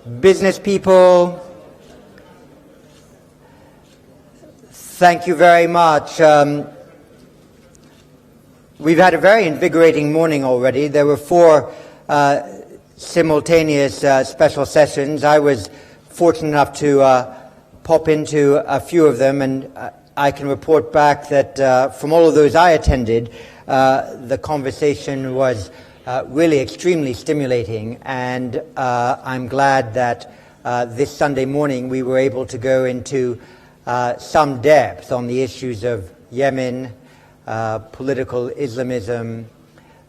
business people, thank you very much. We've had a very invigorating morning already. There were 4 simultaneous special sessions. I was fortunate enough to pop into a few of them, and I can report back that from all of those I attended, the conversation was really extremely stimulating, and I'm glad that this Sunday morning we were able to go into some depth on the issues of Yemen, political Islamism,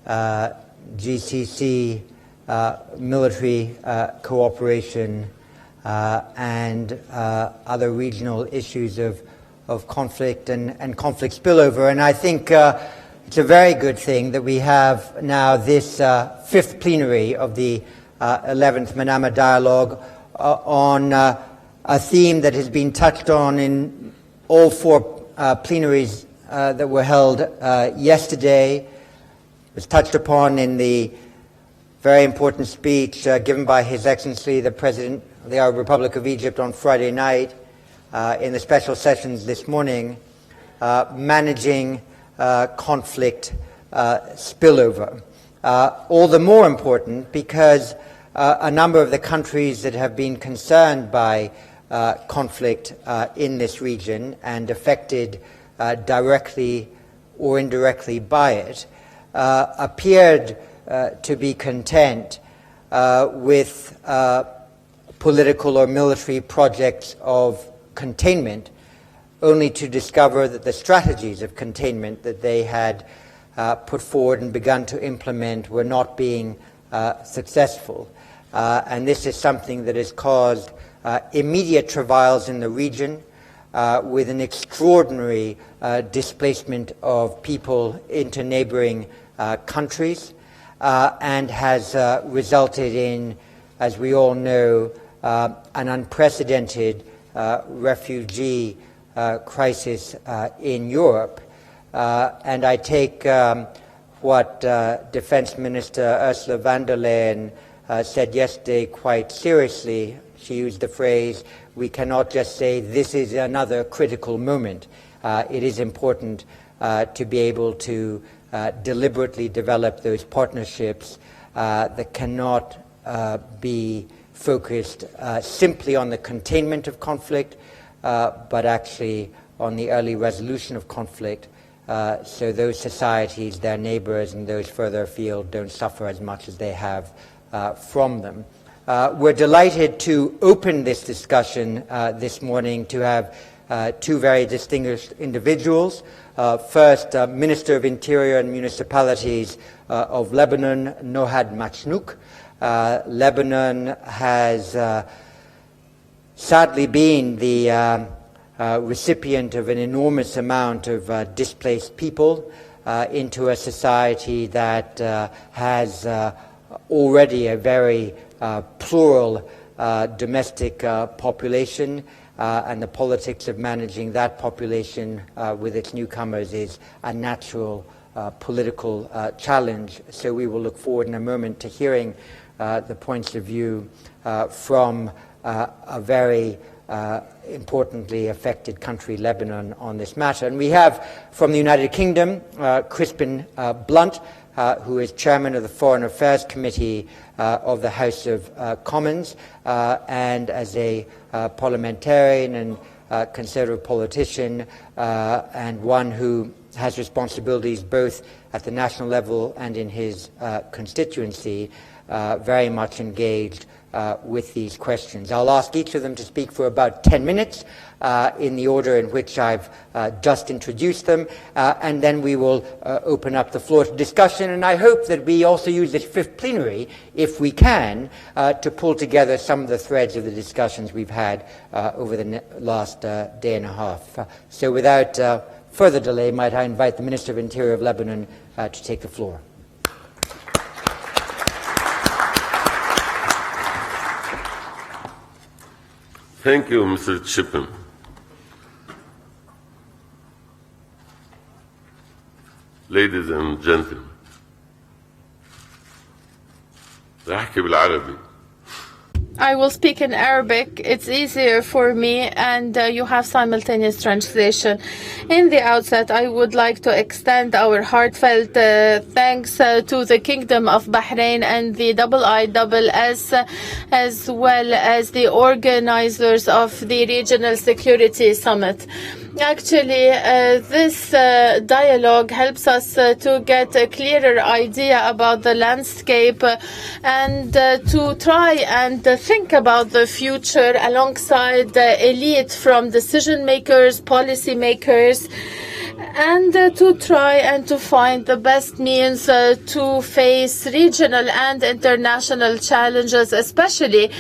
GCC, military cooperation, and other regional issues of conflict and conflict spillover. And I think it's a very good thing that we have now this 5th plenary of the 11th Manama Dialogue on a theme that has been touched on in all 4 plenaries that were held yesterday. It was touched upon in the very important speech given by His Excellency the President of the Arab Republic of Egypt on Friday night, in the special sessions this morning, managing conflict spillover. All the more important because a number of the countries that have been concerned by conflict in this region and affected directly or indirectly by it appeared to be content with political or military projects of containment, only to discover that the strategies of containment that they had put forward and begun to implement were not being successful. And this is something that has caused immediate travails in the region, with an extraordinary displacement of people into neighboring countries, and has resulted in, as we all know, an unprecedented refugee crisis in Europe. And I take what Defense Minister Ursula von der Leyen said yesterday quite seriously. She used the phrase, we cannot just say this is another critical moment. It is important to be able to deliberately develop those partnerships that cannot be focused simply on the containment of conflict, but actually on the early resolution of conflict, so those societies, their neighbors, and those further afield don't suffer as much as they have from them. We're delighted to open this discussion this morning to have 2 very distinguished individuals. First, Minister of Interior and Municipalities of Lebanon, Nohad Machnouk. Lebanon has sadly been the recipient of an enormous amount of displaced people into a society that has already a very plural domestic population, and the politics of managing that population with its newcomers is a natural political challenge. So we will look forward in a moment to hearing the points of view from a very importantly affected country, Lebanon, on this matter. And we have from the United Kingdom, Crispin Blunt, who is chairman of the Foreign Affairs Committee of the House of Commons, and as a parliamentarian and conservative politician, and one who has responsibilities both at the national level and in his constituency, very much engaged with these questions. I'll ask each of them to speak for about 10 minutes in the order in which I've just introduced them, and then we will open up the floor to discussion. And I hope that we also use this 5th plenary, if we can, to pull together some of the threads of the discussions we've had over the last day and a half. So without further delay, might I invite the Minister of Interior of Lebanon to take the floor. Thank you, Mr. Chippen. Ladies and gentlemen, راح أحكي بالعربي. I will speak in Arabic. It's easier for me, and you have simultaneous translation. In the outset, I would like to extend our heartfelt thanks to the Kingdom of Bahrain and the IISS, as well as the organizers of the Regional Security Summit. Actually, this dialogue helps us to get a clearer idea about the landscape and to try and think about the future alongside the elite from decision makers, policy makers, and to try and to find the best means to face regional and international challenges, especially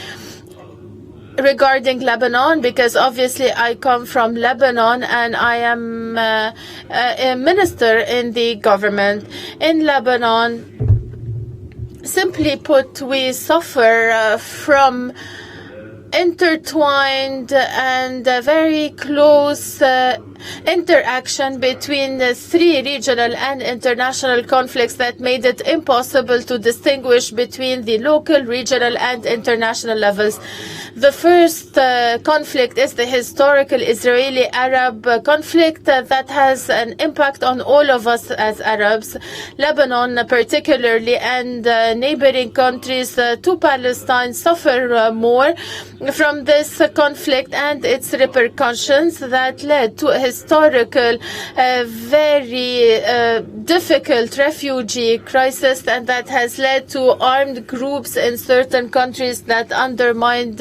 regarding Lebanon, because obviously I come from Lebanon and I am a minister in the government. In Lebanon, simply put, we suffer from intertwined and very close interaction between the three regional and international conflicts that made it impossible to distinguish between the local, regional, and international levels. The first conflict is the historical Israeli-Arab conflict that has an impact on all of us as Arabs. Lebanon particularly, and neighboring countries to Palestine suffer more from this conflict and its repercussions that led to a historical, very difficult refugee crisis, and that has led to armed groups in certain countries that undermined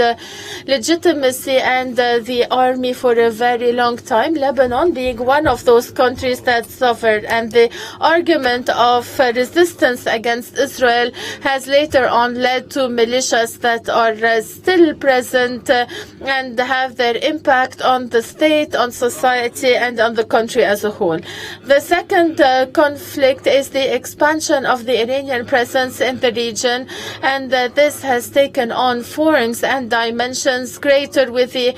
legitimacy and the army for a very long time, Lebanon being one of those countries that suffered. And the argument of resistance against Israel has later on led to militias that are still present and have their impact on the state, on society, and on the country as a whole. The second conflict is the expansion of the Iranian presence in the region, and this has taken on forms and dimensions greater with the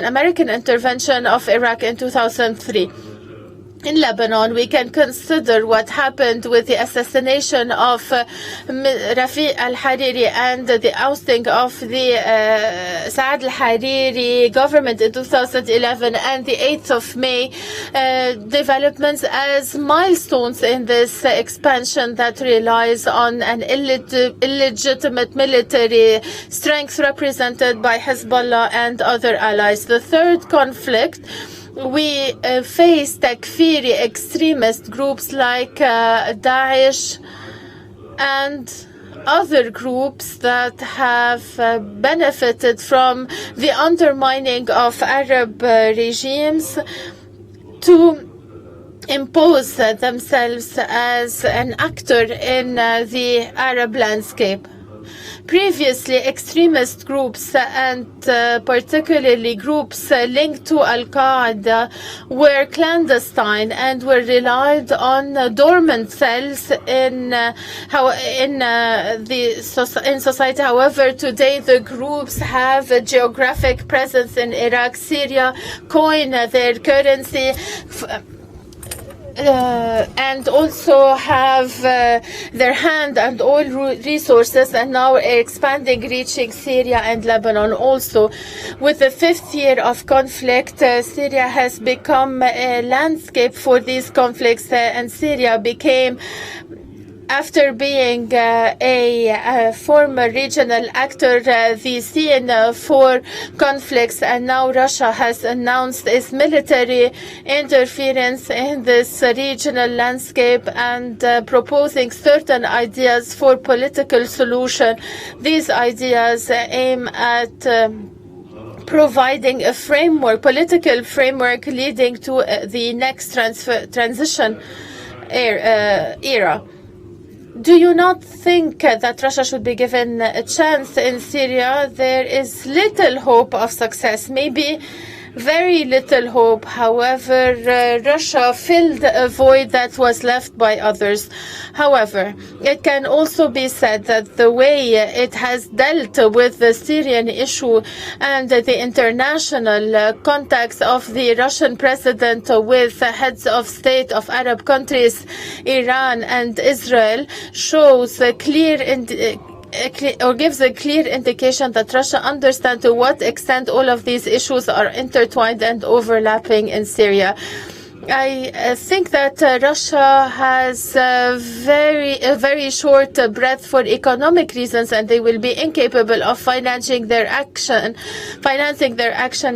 American intervention of Iraq in 2003. In Lebanon, we can consider what happened with the assassination of Rafiq al-Hariri and the ousting of the Saad al-Hariri government in 2011 and the 8th of May developments as milestones in this expansion that relies on an illegitimate military strength represented by Hezbollah and other allies. The third conflict, we face Takfiri extremist groups like Daesh and other groups that have benefited from the undermining of Arab regimes to impose themselves as an actor in the Arab landscape. Previously, extremist groups and particularly groups linked to Al-Qaeda were clandestine and were relied on dormant cells in society. However, today the groups have a geographic presence in Iraq, Syria, coin their currency, and also have their hand and oil resources, and now expanding, reaching Syria and Lebanon also. With the fifth year of conflict, Syria has become a landscape for these conflicts, and Syria became, after being a former regional actor, the scene for conflicts, and now Russia has announced its military interference in this regional landscape and proposing certain ideas for political solution. These ideas aim at providing a framework, political framework leading to the next transition era. Do you not think that Russia should be given a chance in Syria? There is little hope of success, maybe very little hope. However, Russia filled a void that was left by others. However, it can also be said that the way it has dealt with the Syrian issue and the international contacts of the Russian president with heads of state of Arab countries, Iran and Israel, shows a clear gives a clear indication that Russia understands to what extent all of these issues are intertwined and overlapping in Syria. I think that Russia has a very short breath for economic reasons, and they will be incapable of financing their action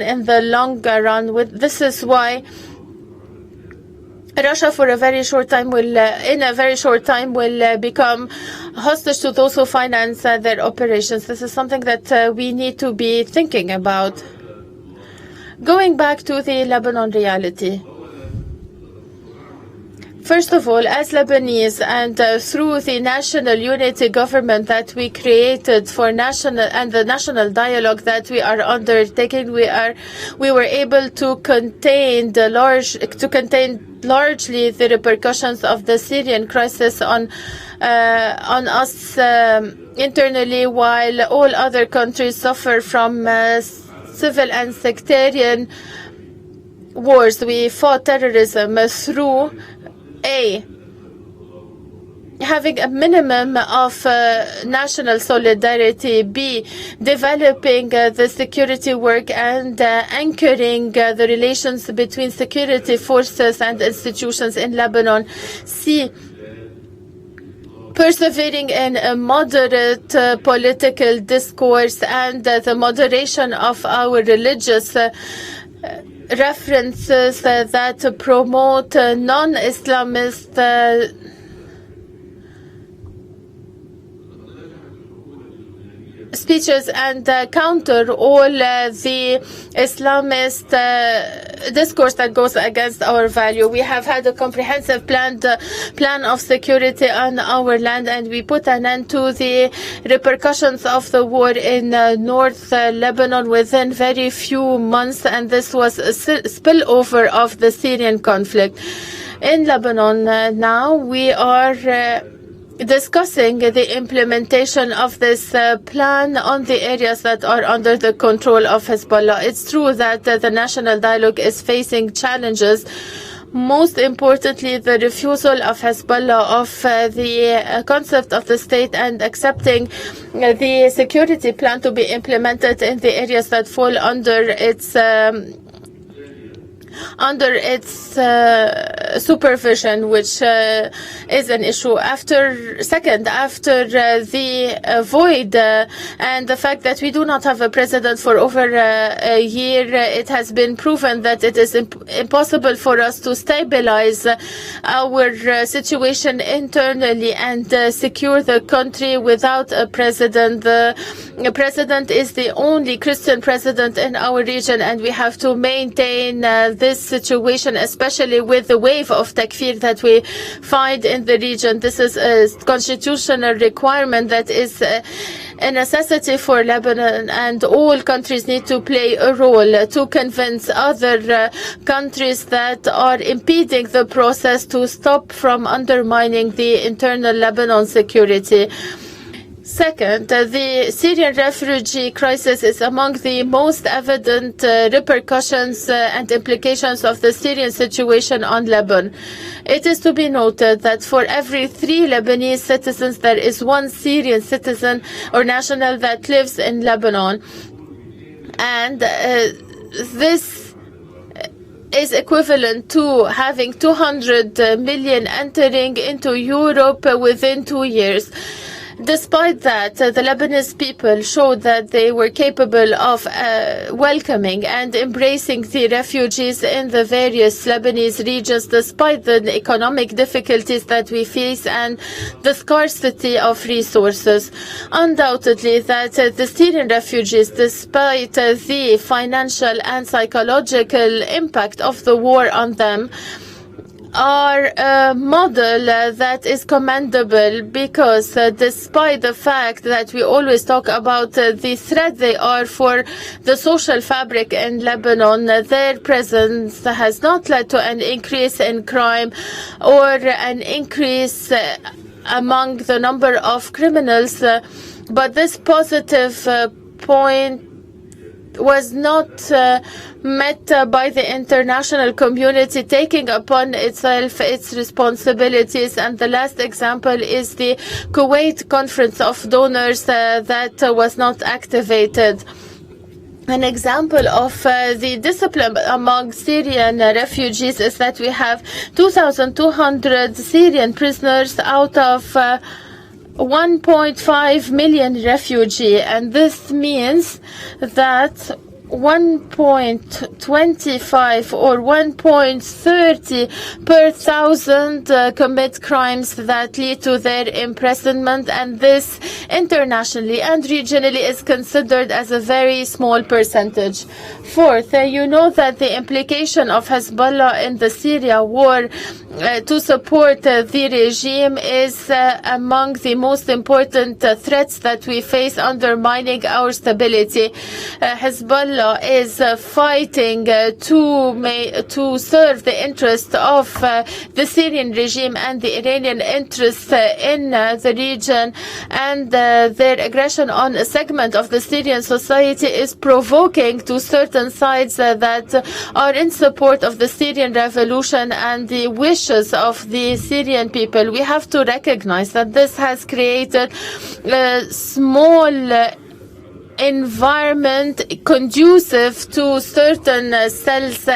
in the longer run. This is why Russia, in a very short time, will become hostage to those who finance their operations. This is something that we need to be thinking about. Going back to the Lebanon reality. First of all, as Lebanese and through the national unity government that we created for the national dialogue that we are undertaking, we were able to contain largely the repercussions of the Syrian crisis on us internally, while all other countries suffer from civil and sectarian wars. We fought terrorism through having a minimum of national solidarity, B, developing the security work and anchoring the relations between security forces and institutions in Lebanon, C, persevering in a moderate political discourse and the moderation of our religious references that promote non-Islamist speeches and counter all the Islamist discourse that goes against our value. We have had a comprehensive plan of security on our land, and we put an end to the repercussions of the war in North Lebanon within very few months, and this was a spillover of the Syrian conflict. In Lebanon now we are discussing the implementation of this plan on the areas that are under the control of Hezbollah. It's true that the national dialogue is facing challenges, most importantly the refusal of Hezbollah of the concept of the state and accepting the security plan to be implemented in the areas that fall under its supervision, which is an issue. After the void and the fact that we do not have a president for over a year, it has been proven that it is impossible for us to stabilize our situation internally and secure the country without a president. The president is the only Christian president in our region, and we have to maintain this situation, especially with the wave of takfir that we find in the region. This is a constitutional requirement that is a necessity for Lebanon, and all countries need to play a role to convince other countries that are impeding the process to stop from undermining the internal Lebanon security. Second, the Syrian refugee crisis is among the most evident repercussions and implications of the Syrian situation on Lebanon. It is to be noted that for every 3 Lebanese citizens, there is 1 Syrian citizen or national that lives in Lebanon. And this is equivalent to having 200 million entering into Europe within 2 years. Despite that, the Lebanese people showed that they were capable of welcoming and embracing the refugees in the various Lebanese regions, despite the economic difficulties that we face and the scarcity of resources. Undoubtedly, that the Syrian refugees, despite the financial and psychological impact of the war on them, are a model that is commendable, because despite the fact that we always talk about the threat they are for the social fabric in Lebanon, their presence has not led to an increase in crime or an increase among the number of criminals. But this positive point was not met by the international community, taking upon itself its responsibilities. And the last example is the Kuwait Conference of Donors that was not activated. An example of the discipline among Syrian refugees is that we have 2,200 Syrian prisoners out of 1.5 million refugees, and this means that 1.25 or 1.30 per thousand commit crimes that lead to their imprisonment, and this internationally and regionally is considered as a very small percentage. Fourth, you know that the implication of Hezbollah in the Syria war to support the regime is among the most important threats that we face, undermining our stability. Hezbollah is fighting to serve the interest of the Syrian regime and the Iranian interests in the region, and their aggression on a segment of the Syrian society is provoking to certain sides that are in support of the Syrian revolution and the wishes of the Syrian people. We have to recognize that this has created a small environment conducive to certain cells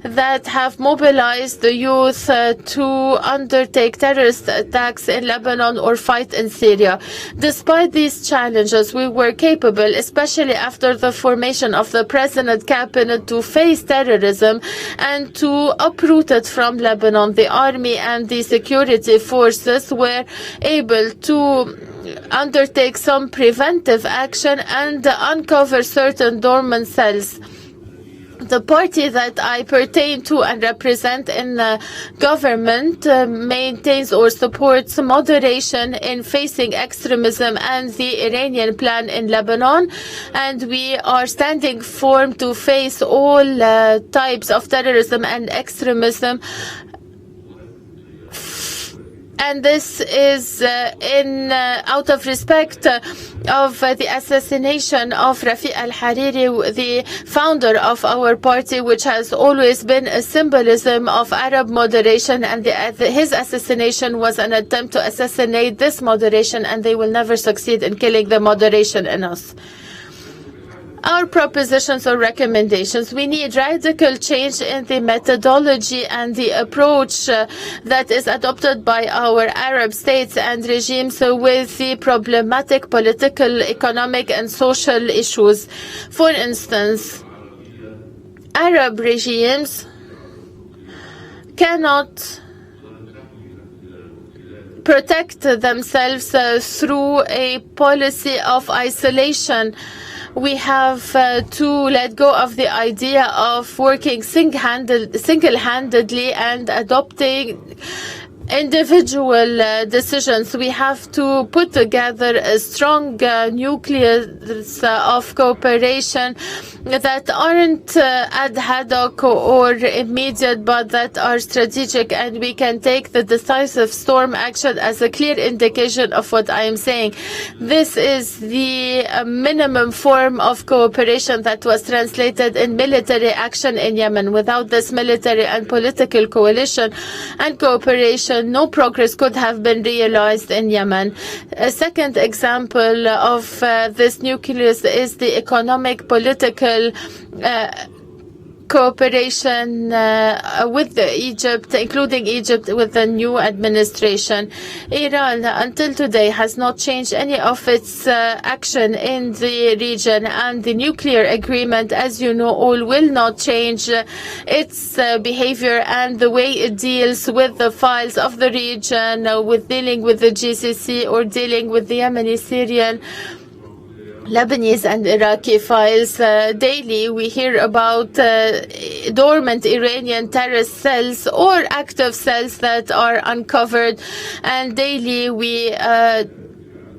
that have mobilized the youth to undertake terrorist attacks in Lebanon or fight in Syria. Despite these challenges, we were capable, especially after the formation of the President cabinet, to face terrorism and to uproot it from Lebanon. The army and the security forces were able to undertake some preventive action and uncover certain dormant cells. The party that I pertain to and represent in the government maintains or supports moderation in facing extremism and the Iranian plan in Lebanon, and we are standing firm to face all types of terrorism and extremism. And this is out of respect of the assassination of Rafiq al-Hariri, the founder of our party, which has always been a symbolism of Arab moderation, and his assassination was an attempt to assassinate this moderation, and they will never succeed in killing the moderation in us. Our propositions or recommendations: we need radical change in the methodology and the approach that is adopted by our Arab states and regimes with the problematic political, economic and social issues. For instance, Arab regimes cannot protect themselves through a policy of isolation. We have to let go of the idea of working single-handedly and adopting individual decisions. We have to put together a strong nucleus of cooperation that aren't ad hoc or immediate, but that are strategic, and we can take the decisive storm action as a clear indication of what I am saying. This is the minimum form of cooperation that was translated in military action in Yemen. Without this military and political coalition and cooperation, no progress could have been realized in Yemen. A second example of this nucleus is the economic, political cooperation with Egypt, including Egypt with the new administration. Iran, until today, has not changed any of its action in the region, and the nuclear agreement, as you know all, will not change its behavior and the way it deals with the files of the region, with dealing with the GCC or dealing with the Yemeni, Syrian, Lebanese and Iraqi files. Daily we hear about dormant Iranian terrorist cells or active cells that are uncovered, and daily we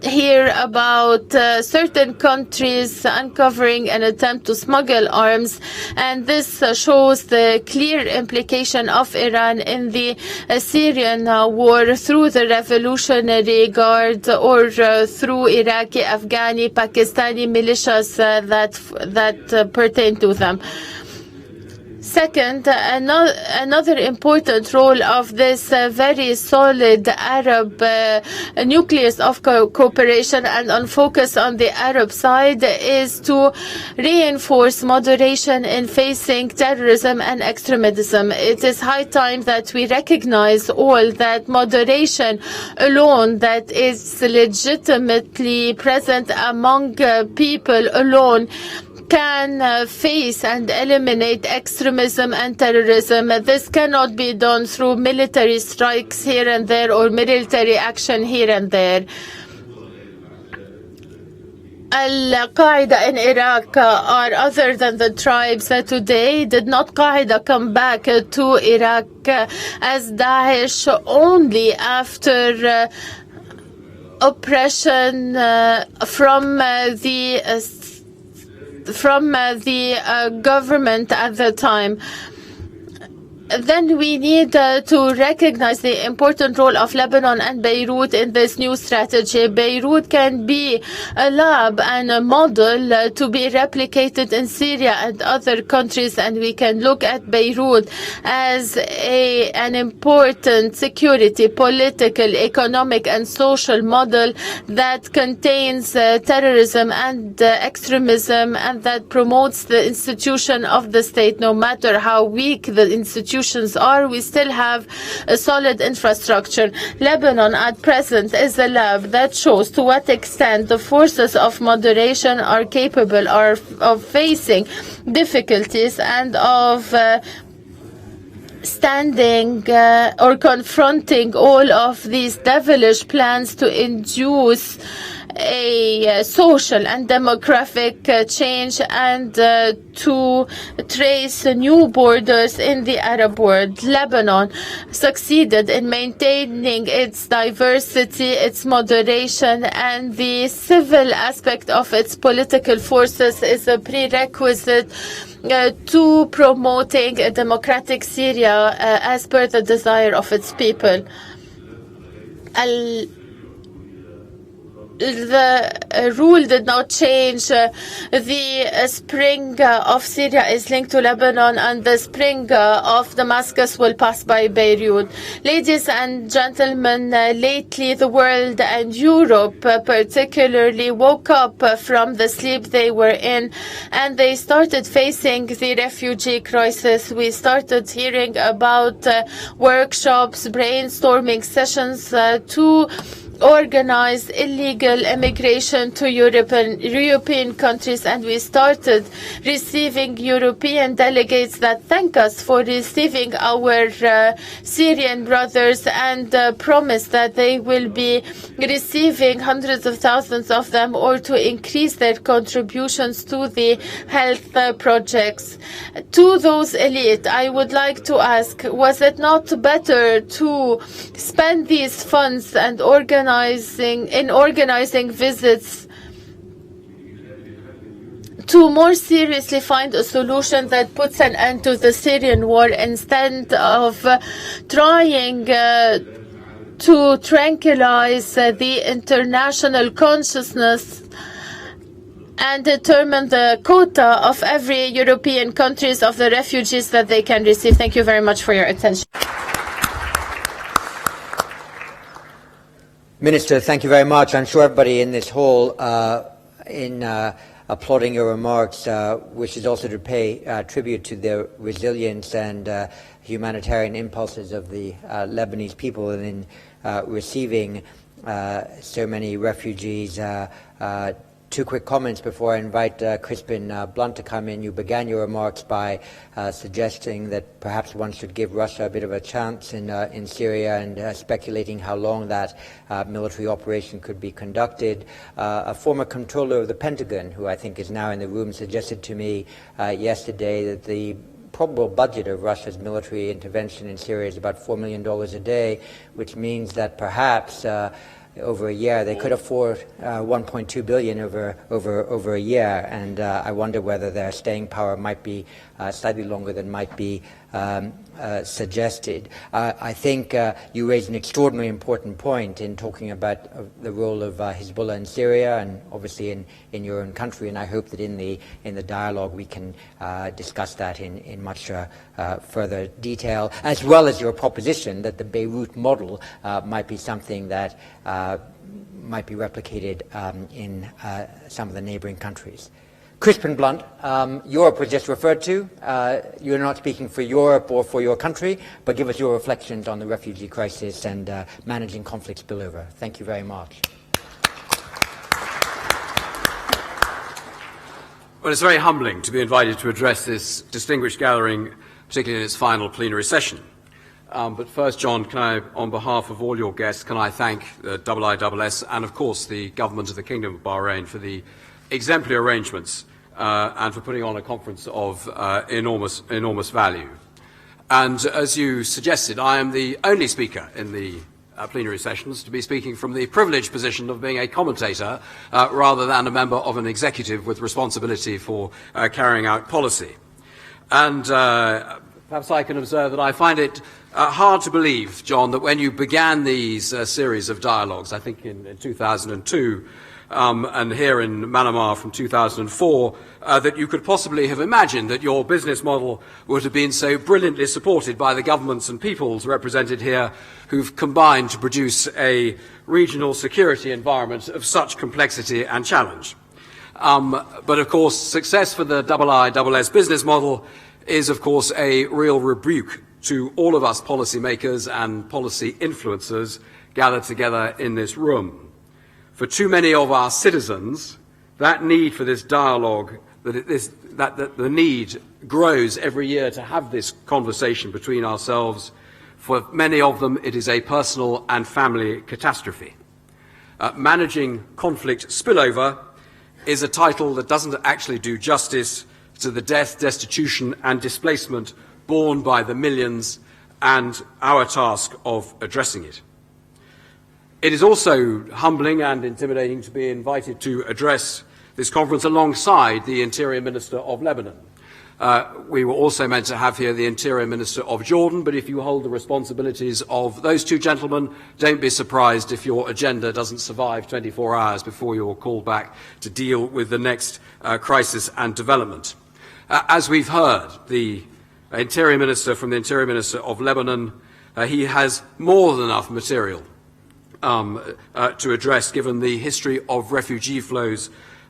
hear about certain countries uncovering an attempt to smuggle arms, and this shows the clear implication of Iran in the Syrian war through the Revolutionary Guard or through Iraqi, Afghani, Pakistani militias that pertain to them. Second, another important role of this very solid Arab nucleus of cooperation and on focus on the Arab side is to reinforce moderation in facing terrorism and extremism. It is high time that we recognize all that moderation alone, that is legitimately present among people alone, can face and eliminate extremism and terrorism. This cannot be done through military strikes here and there or military action here and there. Al-Qaeda in Iraq are other than the tribes today. Did not Qaeda come back to Iraq as Daesh only after oppression from the government at the time? Then we need to recognize the important role of Lebanon and Beirut in this new strategy. Beirut can be a lab and a model to be replicated in Syria and other countries, and we can look at Beirut as an important security, political, economic and social model that contains terrorism and extremism, and that promotes the institution of the state. No matter how weak the institution are, we still have a solid infrastructure. Lebanon at present is a lab that shows to what extent the forces of moderation are capable of facing difficulties and of standing or confronting all of these devilish plans to induce a social and demographic change and to trace new borders in the Arab world. Lebanon succeeded in maintaining its diversity, its moderation, and the civil aspect of its political forces is a prerequisite to promoting a democratic Syria as per the desire of its people. The rule did not change. The spring of Syria is linked to Lebanon, and the spring of Damascus will pass by Beirut. Ladies and gentlemen, lately the world and Europe particularly woke up from the sleep they were in, and they started facing the refugee crisis. We started hearing about workshops, brainstorming sessions to organized illegal immigration to European countries, and we started receiving European delegates that thank us for receiving our Syrian brothers and promise that they will be receiving hundreds of thousands of them or to increase their contributions to the health projects. To those elite, I would like to ask, was it not better to spend these funds and organizing visits to more seriously find a solution that puts an end to the Syrian war instead of trying to tranquilize the international consciousness and determine the quota of every European countries of the refugees that they can receive? Thank you very much for your attention. Minister, thank you very much. I'm sure everybody in this hall, in applauding your remarks, wishes also to pay tribute to the resilience and humanitarian impulses of the Lebanese people in receiving so many refugees. Two quick comments before I invite Crispin Blunt to come in. You began your remarks by suggesting that perhaps one should give Russia a bit of a chance in Syria and speculating how long that military operation could be conducted. A former controller of the Pentagon, who I think is now in the room, suggested to me yesterday that the probable budget of Russia's military intervention in Syria is about $4 million a day, which means that perhaps over a year. They could afford 1.2 billion over a year, and I wonder whether their staying power might be slightly longer than might be suggested. I think you raised an extraordinarily important point in talking about the role of Hezbollah in Syria and obviously in your own country, and I hope that in the dialogue we can discuss that in much further detail, as well as your proposition that the Beirut model might be something that might be replicated in some of the neighboring countries. Crisp and blunt, Europe was just referred to. You're not speaking for Europe or for your country, but give us your reflections on the refugee crisis and managing conflict spillover. Thank you very much. Well, it's very humbling to be invited to address this distinguished gathering, particularly in its final plenary session. But first, John, can I, on behalf of all your guests, can I thank the IISS and, of course, the government of the Kingdom of Bahrain for the exemplary arrangements and for putting on a conference of enormous value. And as you suggested, I am the only speaker in the plenary sessions to be speaking from the privileged position of being a commentator rather than a member of an executive with responsibility for carrying out policy. And perhaps I can observe that I find it hard to believe, John, that when you began these series of dialogues, I think in 2002, and here in Manama from 2004, that you could possibly have imagined that your business model would have been so brilliantly supported by the governments and peoples represented here who've combined to produce a regional security environment of such complexity and challenge. But of course, success for the IISS business model is, of course, a real rebuke to all of us policymakers and policy influencers gathered together in this room. For too many of our citizens, that need for this dialogue, that the need grows every year to have this conversation between ourselves. For many of them, it is a personal and family catastrophe. Managing conflict spillover is a title that doesn't actually do justice to the death, destitution, and displacement borne by the millions and our task of addressing it. It is also humbling and intimidating to be invited to address this conference alongside the Interior Minister of Lebanon. We were also meant to have here the Interior Minister of Jordan, but if you hold the responsibilities of those two gentlemen, don't be surprised if your agenda doesn't survive 24 hours before you're called back to deal with the next crisis and development. As we've heard, the Interior Minister from the Interior Minister of Lebanon, he has more than enough material to address, given the history of refugee flows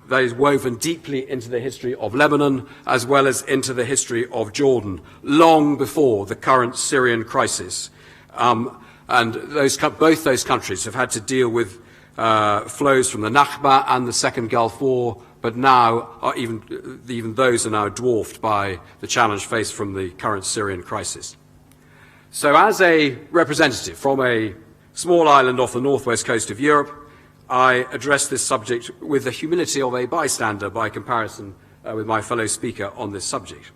that is woven deeply into the history of Lebanon as well as into the history of Jordan, long before the current Syrian crisis. And both those countries have had to deal with flows from the Nakba and the Second Gulf War, but now even those are now dwarfed by the challenge faced from the current Syrian crisis. So as a representative from a small island off the northwest coast of Europe, I address this subject with the humility of a bystander by comparison with my fellow speaker on this subject.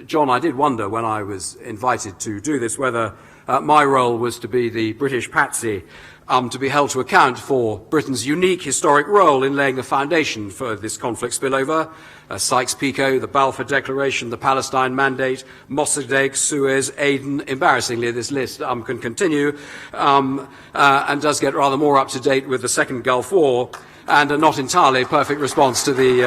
John, I did wonder when I was invited to do this whether my role was to be the British patsy, to be held to account for Britain's unique historic role in laying the foundation for this conflict spillover. Sykes-Picot, the Balfour Declaration, the Palestine Mandate, Mossadegh, Suez, Aden. Embarrassingly, this list can continue and does get rather more up to date with the Second Gulf War, and a not entirely perfect response to the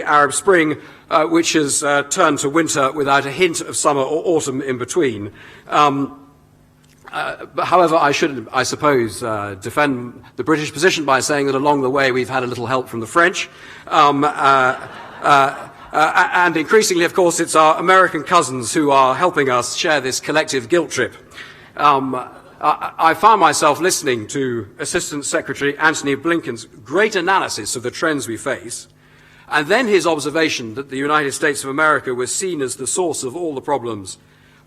Arab Spring, which has turned to winter without a hint of summer or autumn in between. However, I should, I suppose, defend the British position by saying that along the way we've had a little help from the French. And increasingly, of course, it's our American cousins who are helping us share this collective guilt trip. I found myself listening to Assistant Secretary Antony Blinken's great analysis of the trends we face, and then his observation that the United States of America was seen as the source of all the problems,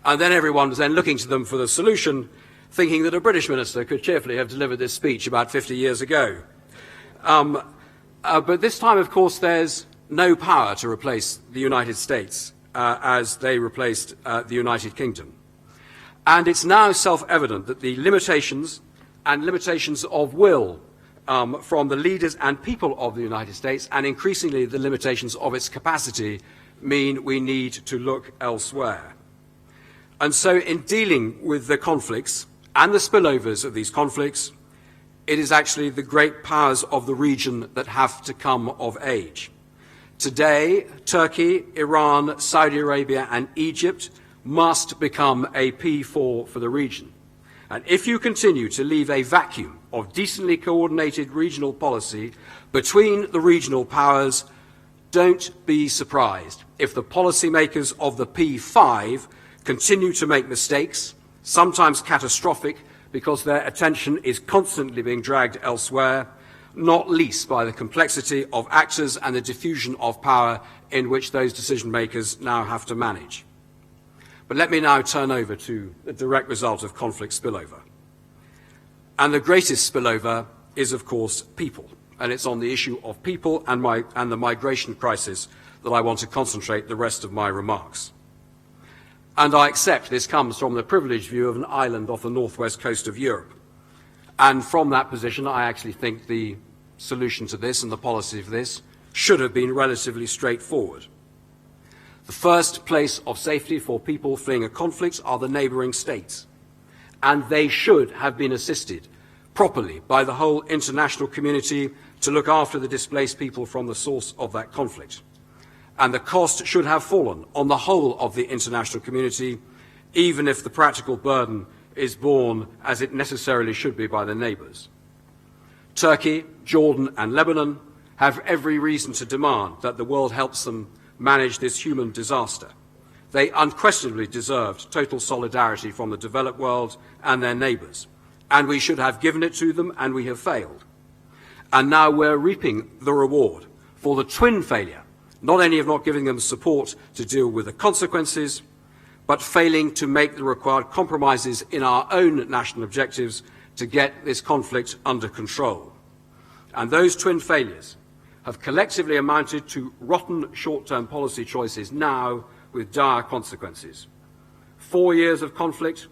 and then everyone was then looking to them for the solution, thinking that a British minister could cheerfully have delivered this speech about 50 years ago. But this time, of course, there's no power to replace the United States as they replaced the United Kingdom. And it's now self-evident that the limitations and limitations of will from the leaders and people of the United States, and increasingly the limitations of its capacity, mean we need to look elsewhere. And so in dealing with the conflicts and the spillovers of these conflicts, it is actually the great powers of the region that have to come of age. Today, Turkey, Iran, Saudi Arabia, and Egypt must become a P4 for the region. And if you continue to leave a vacuum of decently coordinated regional policy between the regional powers, don't be surprised if the policymakers of the P5 continue to make mistakes, sometimes catastrophic, because their attention is constantly being dragged elsewhere, not least by the complexity of actors and the diffusion of power in which those decision makers now have to manage. But let me now turn over to the direct result of conflict spillover. And the greatest spillover is, of course, people. And it's on the issue of people and the migration crisis that I want to concentrate the rest of my remarks. And I accept this comes from the privileged view of an island off the northwest coast of Europe. And from that position, I actually think the solution to this and the policy of this should have been relatively straightforward. The first place of safety for people fleeing a conflict are the neighbouring states, and they should have been assisted properly by the whole international community to look after the displaced people from the source of that conflict. And the cost should have fallen on the whole of the international community, even if the practical burden is borne, as it necessarily should be, by the neighbours. Turkey, Jordan and Lebanon have every reason to demand that the world helps them manage this human disaster. They unquestionably deserved total solidarity from the developed world and their neighbours, and we should have given it to them, and we have failed. And now we're reaping the reward for the twin failure, not only of not giving them support to deal with the consequences, but failing to make the required compromises in our own national objectives to get this conflict under control. And those twin failures have collectively amounted to rotten short-term policy choices now with dire consequences. 4 years of conflict,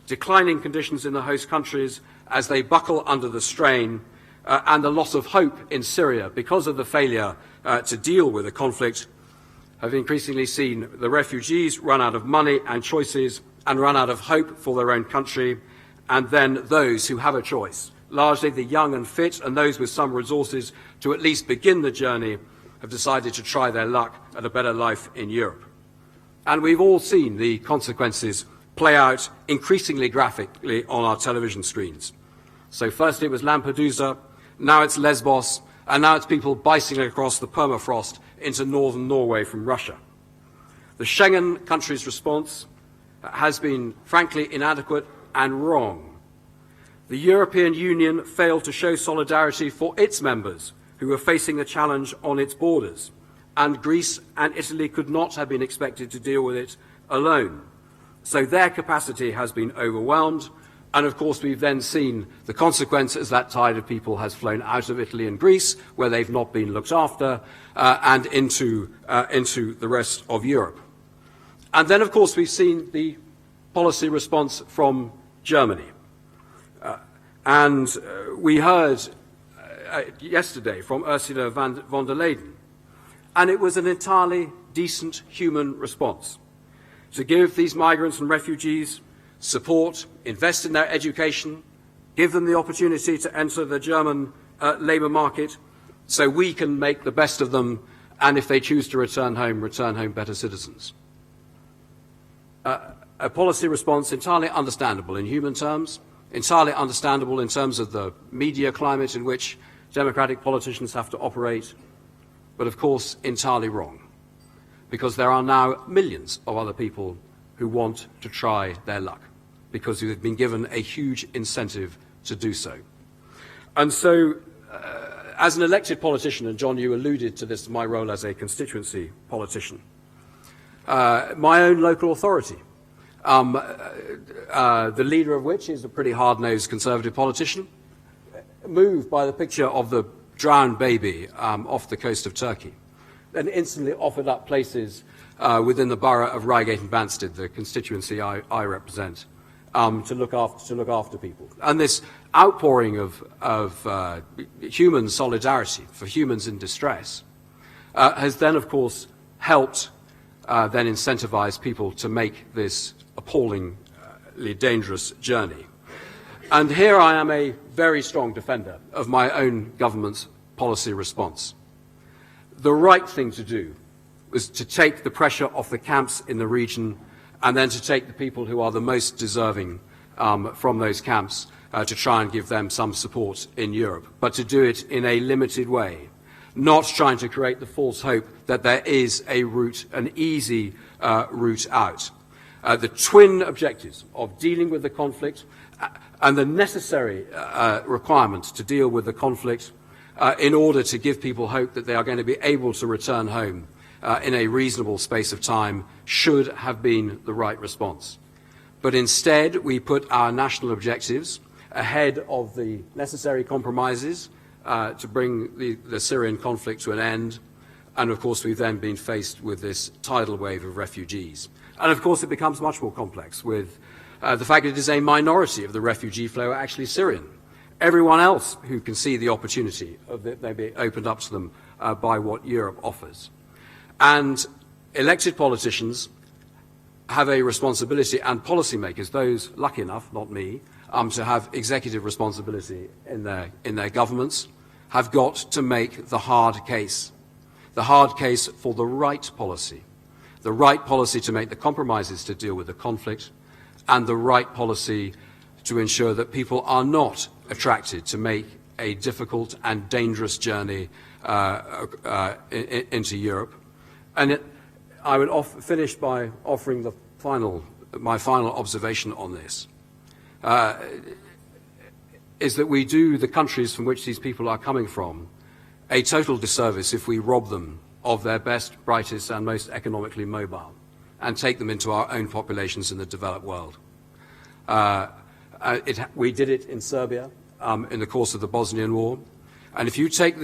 declining conditions in the host countries as they buckle under the strain, and the loss of hope in Syria because of the failure to deal with the conflict, have increasingly seen the refugees run out of money and choices and run out of hope for their own country, and then those who have a choice, largely the young and fit and those with some resources to at least begin the journey, have decided to try their luck at a better life in Europe. And we've all seen the consequences play out increasingly graphically on our television screens. So first it was Lampedusa, now it's Lesbos, and now it's people bicycling across the permafrost into northern Norway from Russia. The Schengen countries' response has been frankly inadequate and wrong. The European Union failed to show solidarity for its members who were facing the challenge on its borders, and Greece and Italy could not have been expected to deal with it alone. So their capacity has been overwhelmed, and of course we've then seen the consequence as that tide of people has flown out of Italy and Greece, where they've not been looked after, and into the rest of Europe. And then of course we've seen the policy response from Germany. And we heard yesterday from Ursula von der Leyen, and it was an entirely decent human response to give these migrants and refugees support, invest in their education, give them the opportunity to enter the German labour market so we can make the best of them, and if they choose to return home better citizens. A policy response entirely understandable in human terms, entirely understandable in terms of the media climate in which democratic politicians have to operate, but of course entirely wrong, because there are now millions of other people who want to try their luck, because they've been given a huge incentive to do so. And so, as an elected politician, and John, you alluded to this, my role as a constituency politician, my own local authority, the leader of which is a pretty hard-nosed conservative politician, moved by the picture of the drowned baby off the coast of Turkey, then instantly offered up places within the borough of Reigate and Banstead, the constituency I represent, to look after people. And this outpouring of human solidarity for humans in distress has then, of course, helped then incentivize people to make this appallingly dangerous journey. And here I am a very strong defender of my own government's policy response. The right thing to do was to take the pressure off the camps in the region and then to take the people who are the most deserving from those camps to try and give them some support in Europe, but to do it in a limited way, not trying to create the false hope that there is a route, an easy route out. The twin objectives of dealing with the conflict and the necessary requirements to deal with the conflict in order to give people hope that they are going to be able to return home in a reasonable space of time should have been the right response. But instead, we put our national objectives ahead of the necessary compromises to bring the Syrian conflict to an end. And of course, we've then been faced with this tidal wave of refugees. And of course, it becomes much more complex with the fact that it is a minority of the refugee flow are actually Syrian. Everyone else who can see the opportunity of that they be opened up to them by what Europe offers. And elected politicians have a responsibility, and policymakers, those lucky enough, not me, to have executive responsibility in their governments, have got to make the hard case for the right policy to make the compromises to deal with the conflict, and the right policy to ensure that people are not attracted to make a difficult and dangerous journey into Europe. And I would finish by offering my final observation on this, is that we do the countries from which these people are coming from a total disservice if we rob them of their best, brightest and most economically mobile and take them into our own populations in the developed world. We did it in Serbia in the course of the Bosnian War. And if you take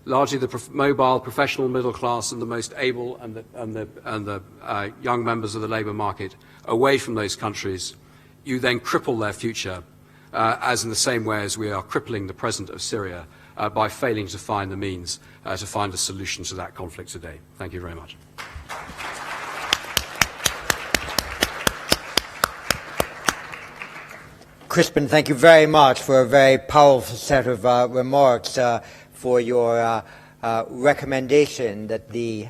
largely the mobile professional middle class and the most able and the young members of the labour market away from those countries, you then cripple their future, as in the same way as we are crippling the present of Syria by failing to find the means to find a solution to that conflict today. Thank you very much. Crispin, thank you very much for a very powerful set of remarks, for your recommendation that the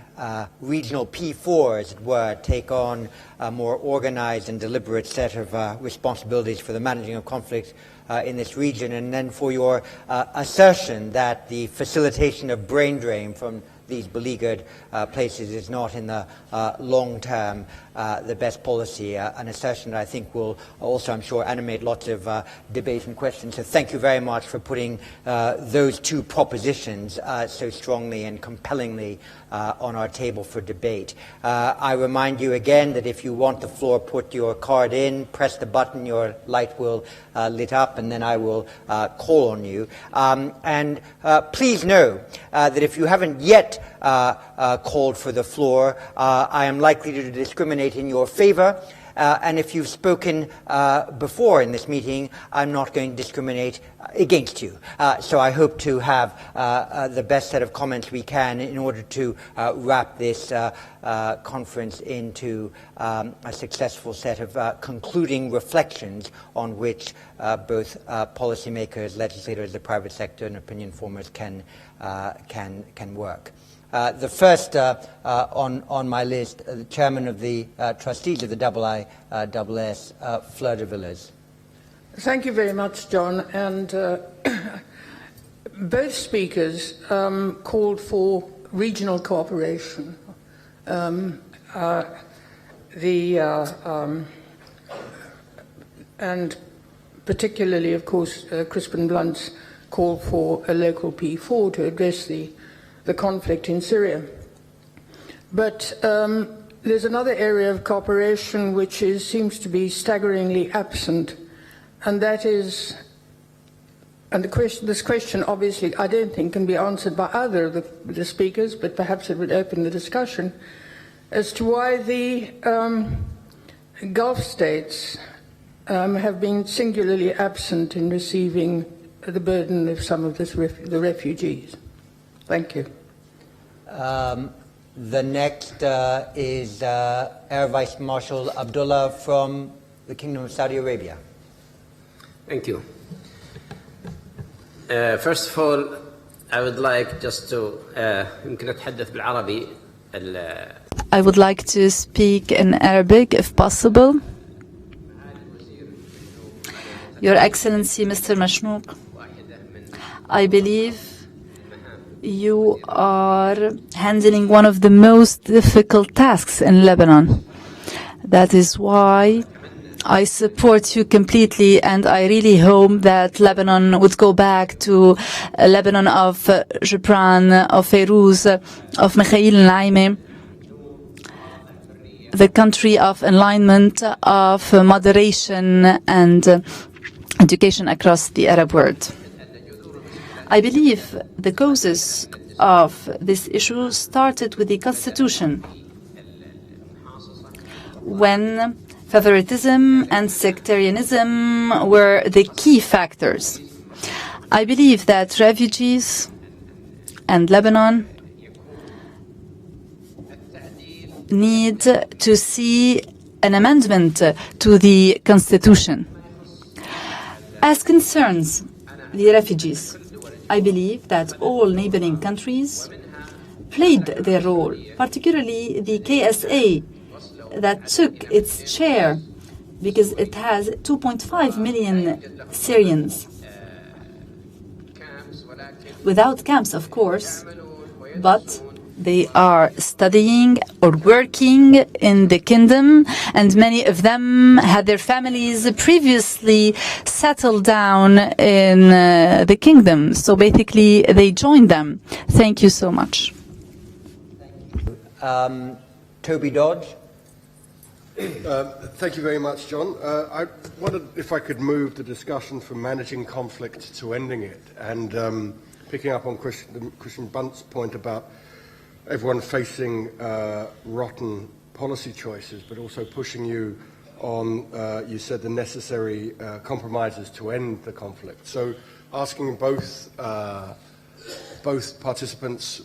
regional P4, as it were, take on a more organized and deliberate set of responsibilities for the managing of conflict in this region, and then for your assertion that the facilitation of brain drain from these beleaguered places is not in the long term the best policy, an assertion that I think will also, I'm sure, animate lots of debate and questions. So thank you very much for putting those two propositions so strongly and compellingly on our table for debate. I remind you again that if you want the floor, put your card in, press the button, your light will lit up, and then I will call on you. And please know that if you haven't yet called for the floor, I am likely to discriminate in your favor. And if you've spoken before in this meeting, I'm not going to discriminate against you. So I hope to have the best set of comments we can in order to wrap this conference into a successful set of concluding reflections on which both policymakers, legislators, the private sector, and opinion formers can work. The first on my list, the chairman of the trustees of the IISS, Fleur de Villiers. Thank you very much, John. And both speakers called for regional cooperation. And particularly, of course, Crispin Blunt's call for a local P4 to address the conflict in Syria. But there's another area of cooperation which seems to be staggeringly absent, and that is, and this question obviously I don't think can be answered by either of the speakers, but perhaps it would open the discussion, as to why the Gulf states have been singularly absent in receiving the burden of some of the refugees? Thank you. The next is Air Vice Marshal Abdullah from the Kingdom of Saudi Arabia. Thank you. First of all, I would like just to يمكن أتحدث بالعربي. I would like to speak in Arabic if possible. Your Excellency, Mr. Mashnouk, I believe you are handling one of the most difficult tasks in Lebanon. That is why I support you completely, and I really hope that Lebanon would go back to Lebanon of Gibran, of Fayrouz, of Mikhail Naimi, the country of enlightenment, of moderation and education across the Arab world. I believe the causes of this issue started with the constitution, when favoritism and sectarianism were the key factors. I believe that refugees and Lebanon need to see an amendment to the constitution. As concerns the refugees, I believe that all neighboring countries played their role, particularly the KSA that took its share, because it has 2.5 million Syrians. Without camps, of course, but they are studying or working in the kingdom, and many of them had their families previously settled down in the kingdom. So basically, they joined them. Thank you so much. Toby Dodge. Thank you very much, John. I wondered if I could move the discussion from managing conflict to ending it, and picking up on Christian Bunt's point about everyone facing rotten policy choices, but also pushing you on, you said, the necessary compromises to end the conflict. So asking both participants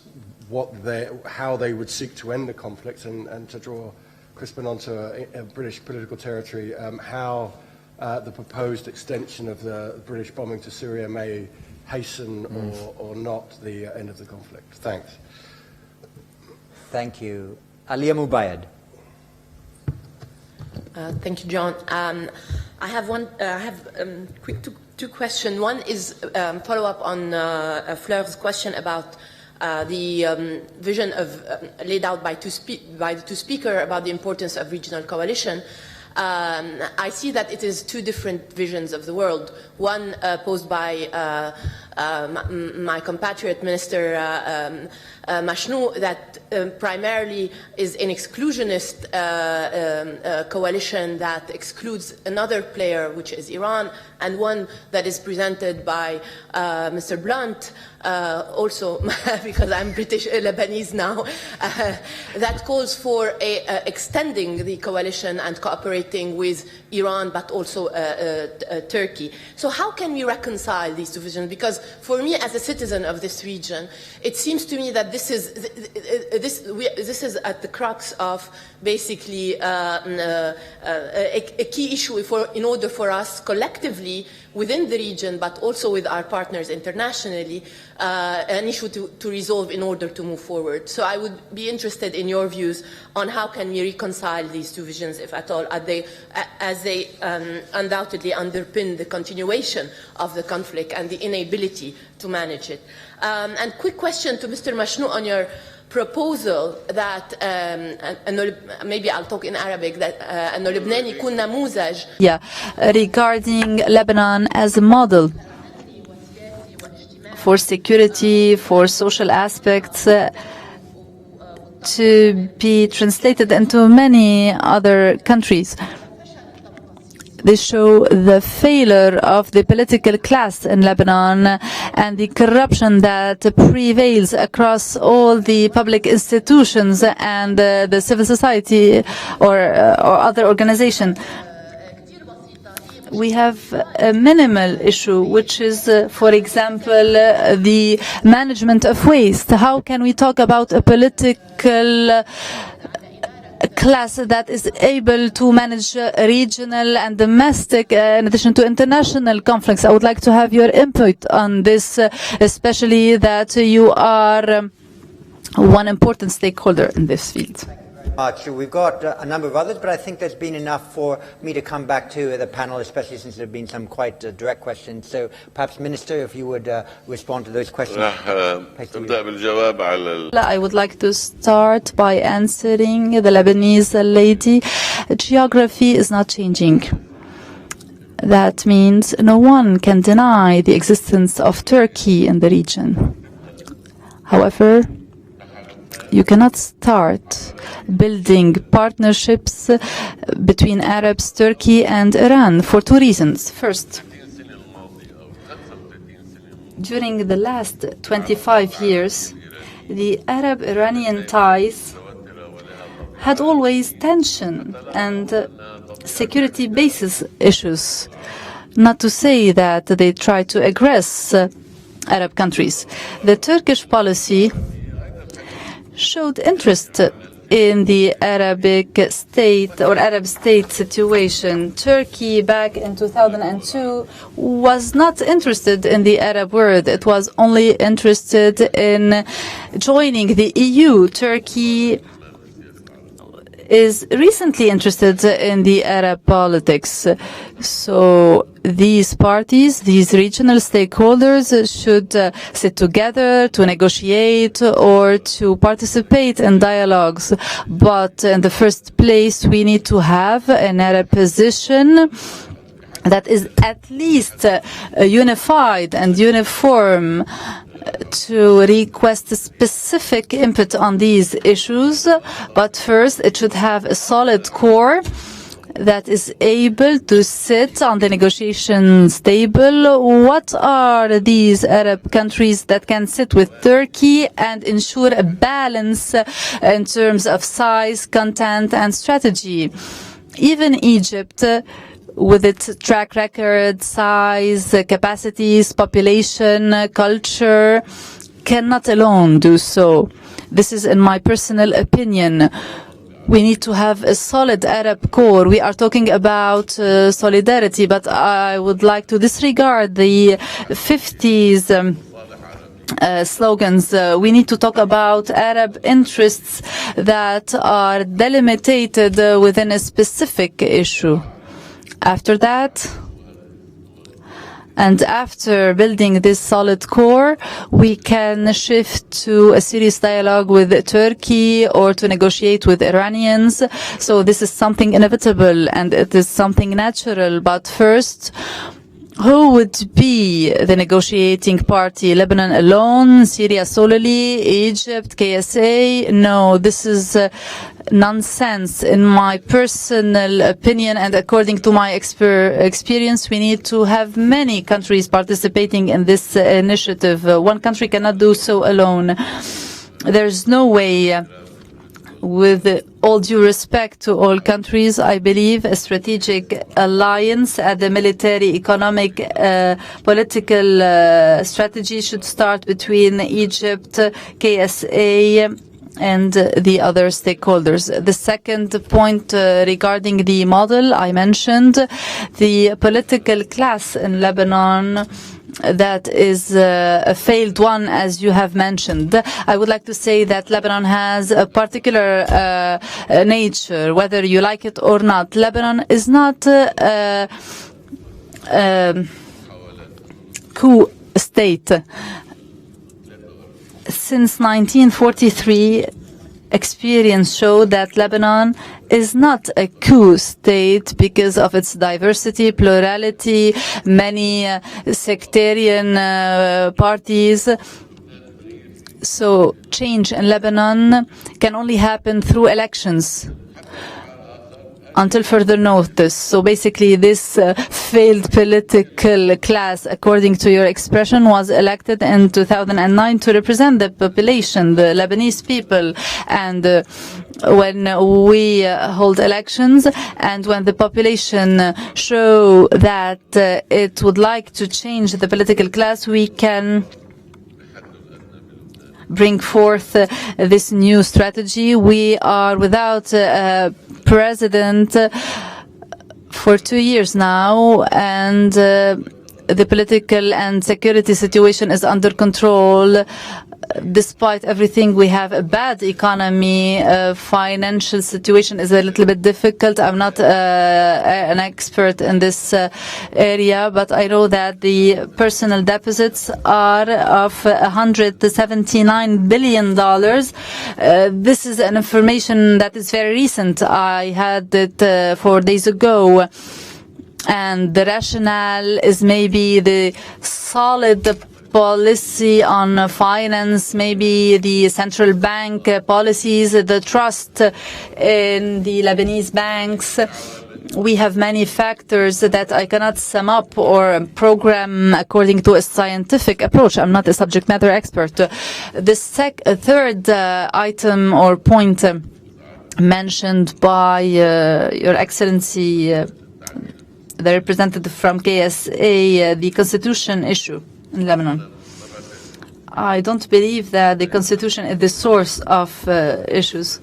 how they would seek to end the conflict, and to draw Crispin onto a British political territory, how the proposed extension of the British bombing to Syria may hasten or not the end of the conflict. Thanks. Thank you. Alia Mubayad. Thank you, John. I have quick two questions. One is follow up on Fleur's question about the vision of laid out by the two speakers about the importance of regional coalition. I see that it is two different visions of the world. One posed by my compatriot Minister Mashnou, that primarily is an exclusionist coalition that excludes another player, which is Iran, and one that is presented by Mr. Blunt, also because I'm British Lebanese now, that calls for extending the coalition and cooperating with Iran, but also Turkey. So how can we reconcile these two visions? Because for me, as a citizen of this region, it seems to me that this is at the crux of basically a key issue in order for us collectively within the region, but also with our partners internationally, an issue to resolve in order to move forward. So I would be interested in your views on how can we reconcile these two visions, if at all, as they undoubtedly underpin the continuation of the conflict and the inability to manage it. And quick question to Mr. Mashnou on your proposal that, maybe I'll talk in Arabic, that أنه لبنان يكون نموذج. Yeah, regarding Lebanon as a model for security, for social aspects, to be translated into many other countries. They show the failure of the political class in Lebanon and the corruption that prevails across all the public institutions and the civil society or other organizations. we have a minimal issue, which is, for example, the management of waste. How can we talk about a political class that is able to manage regional and domestic, in addition to international conflicts? I would like to have your input on this, especially that you are one important stakeholder in this field. We've got a number of others, but I think there's been enough for me to come back to the panel, especially since there have been some quite direct questions. So perhaps, Minister, if you would respond to those questions. I would like to start by answering the Lebanese lady. Geography is not changing. That means no one can deny the existence of Turkey in the region. However, you cannot start building partnerships between Arabs, Turkey and Iran for two reasons. First, during the last 25 years, the Arab-Iranian ties had always tension and security basis issues, not to say that they tried to aggress Arab countries. The Turkish policy showed interest in the Arabic state or Arab state situation. Turkey back in 2002 was not interested in the Arab world. It was only interested in joining the EU. Turkey is recently interested in the Arab politics. So these parties, these regional stakeholders should sit together to negotiate or to participate in dialogues. But in the first place, we need to have an Arab position that is at least unified and uniform to request a specific input on these issues. But first, it should have a solid core that is able to sit on the negotiations table. What are these Arab countries that can sit with Turkey and ensure a balance in terms of size, content, and strategy? Even Egypt, with its track record, size, capacities, population, culture, cannot alone do so. This is in my personal opinion. We need to have a solid Arab core. We are talking about solidarity, but I would like to disregard the 50s slogans. We need to talk about Arab interests that are delimited within a specific issue. After that, and after building this solid core, we can shift to a serious dialogue with Turkey or to negotiate with Iranians. So this is something inevitable and it is something natural. But first, who would be the negotiating party? Lebanon alone? Syria solely? Egypt? KSA? No, this is nonsense. In my personal opinion and according to my experience, we need to have many countries participating in this initiative. One country cannot do so alone. There's no way. With all due respect to all countries, I believe a strategic alliance at the military, economic, political strategy should start between Egypt, KSA, and the other stakeholders. The second point regarding the model, I mentioned the political class in Lebanon that is a failed one, as you have mentioned. I would like to say that Lebanon has a particular nature, whether you like it or not. Lebanon is not a coup state. Since 1943, experience showed that Lebanon is not a coup state because of its diversity, plurality, many sectarian parties. So change in Lebanon can only happen through elections. until further notice. So basically this failed political class, according to your expression, was elected in 2009 to represent the population, the Lebanese people. And when we hold elections and when the population show that it would like to change the political class, we can bring forth this new strategy. We are without a president for 2 years now, and the political and security situation is under control. Despite everything, we have a bad economy. Financial situation is a little bit difficult. I'm not an expert in this area, but I know that the personal deficits are of $179 billion. This is an information that is very recent. I had it 4 days ago. And the rationale is maybe the solid policy on finance, maybe the central bank policies, the trust in the Lebanese banks. We have many factors that I cannot sum up or program according to a scientific approach. I'm not a subject matter expert. The third item or point mentioned by Your Excellency, the representative from KSA, the constitution issue in Lebanon. I don't believe that the constitution is the source of issues.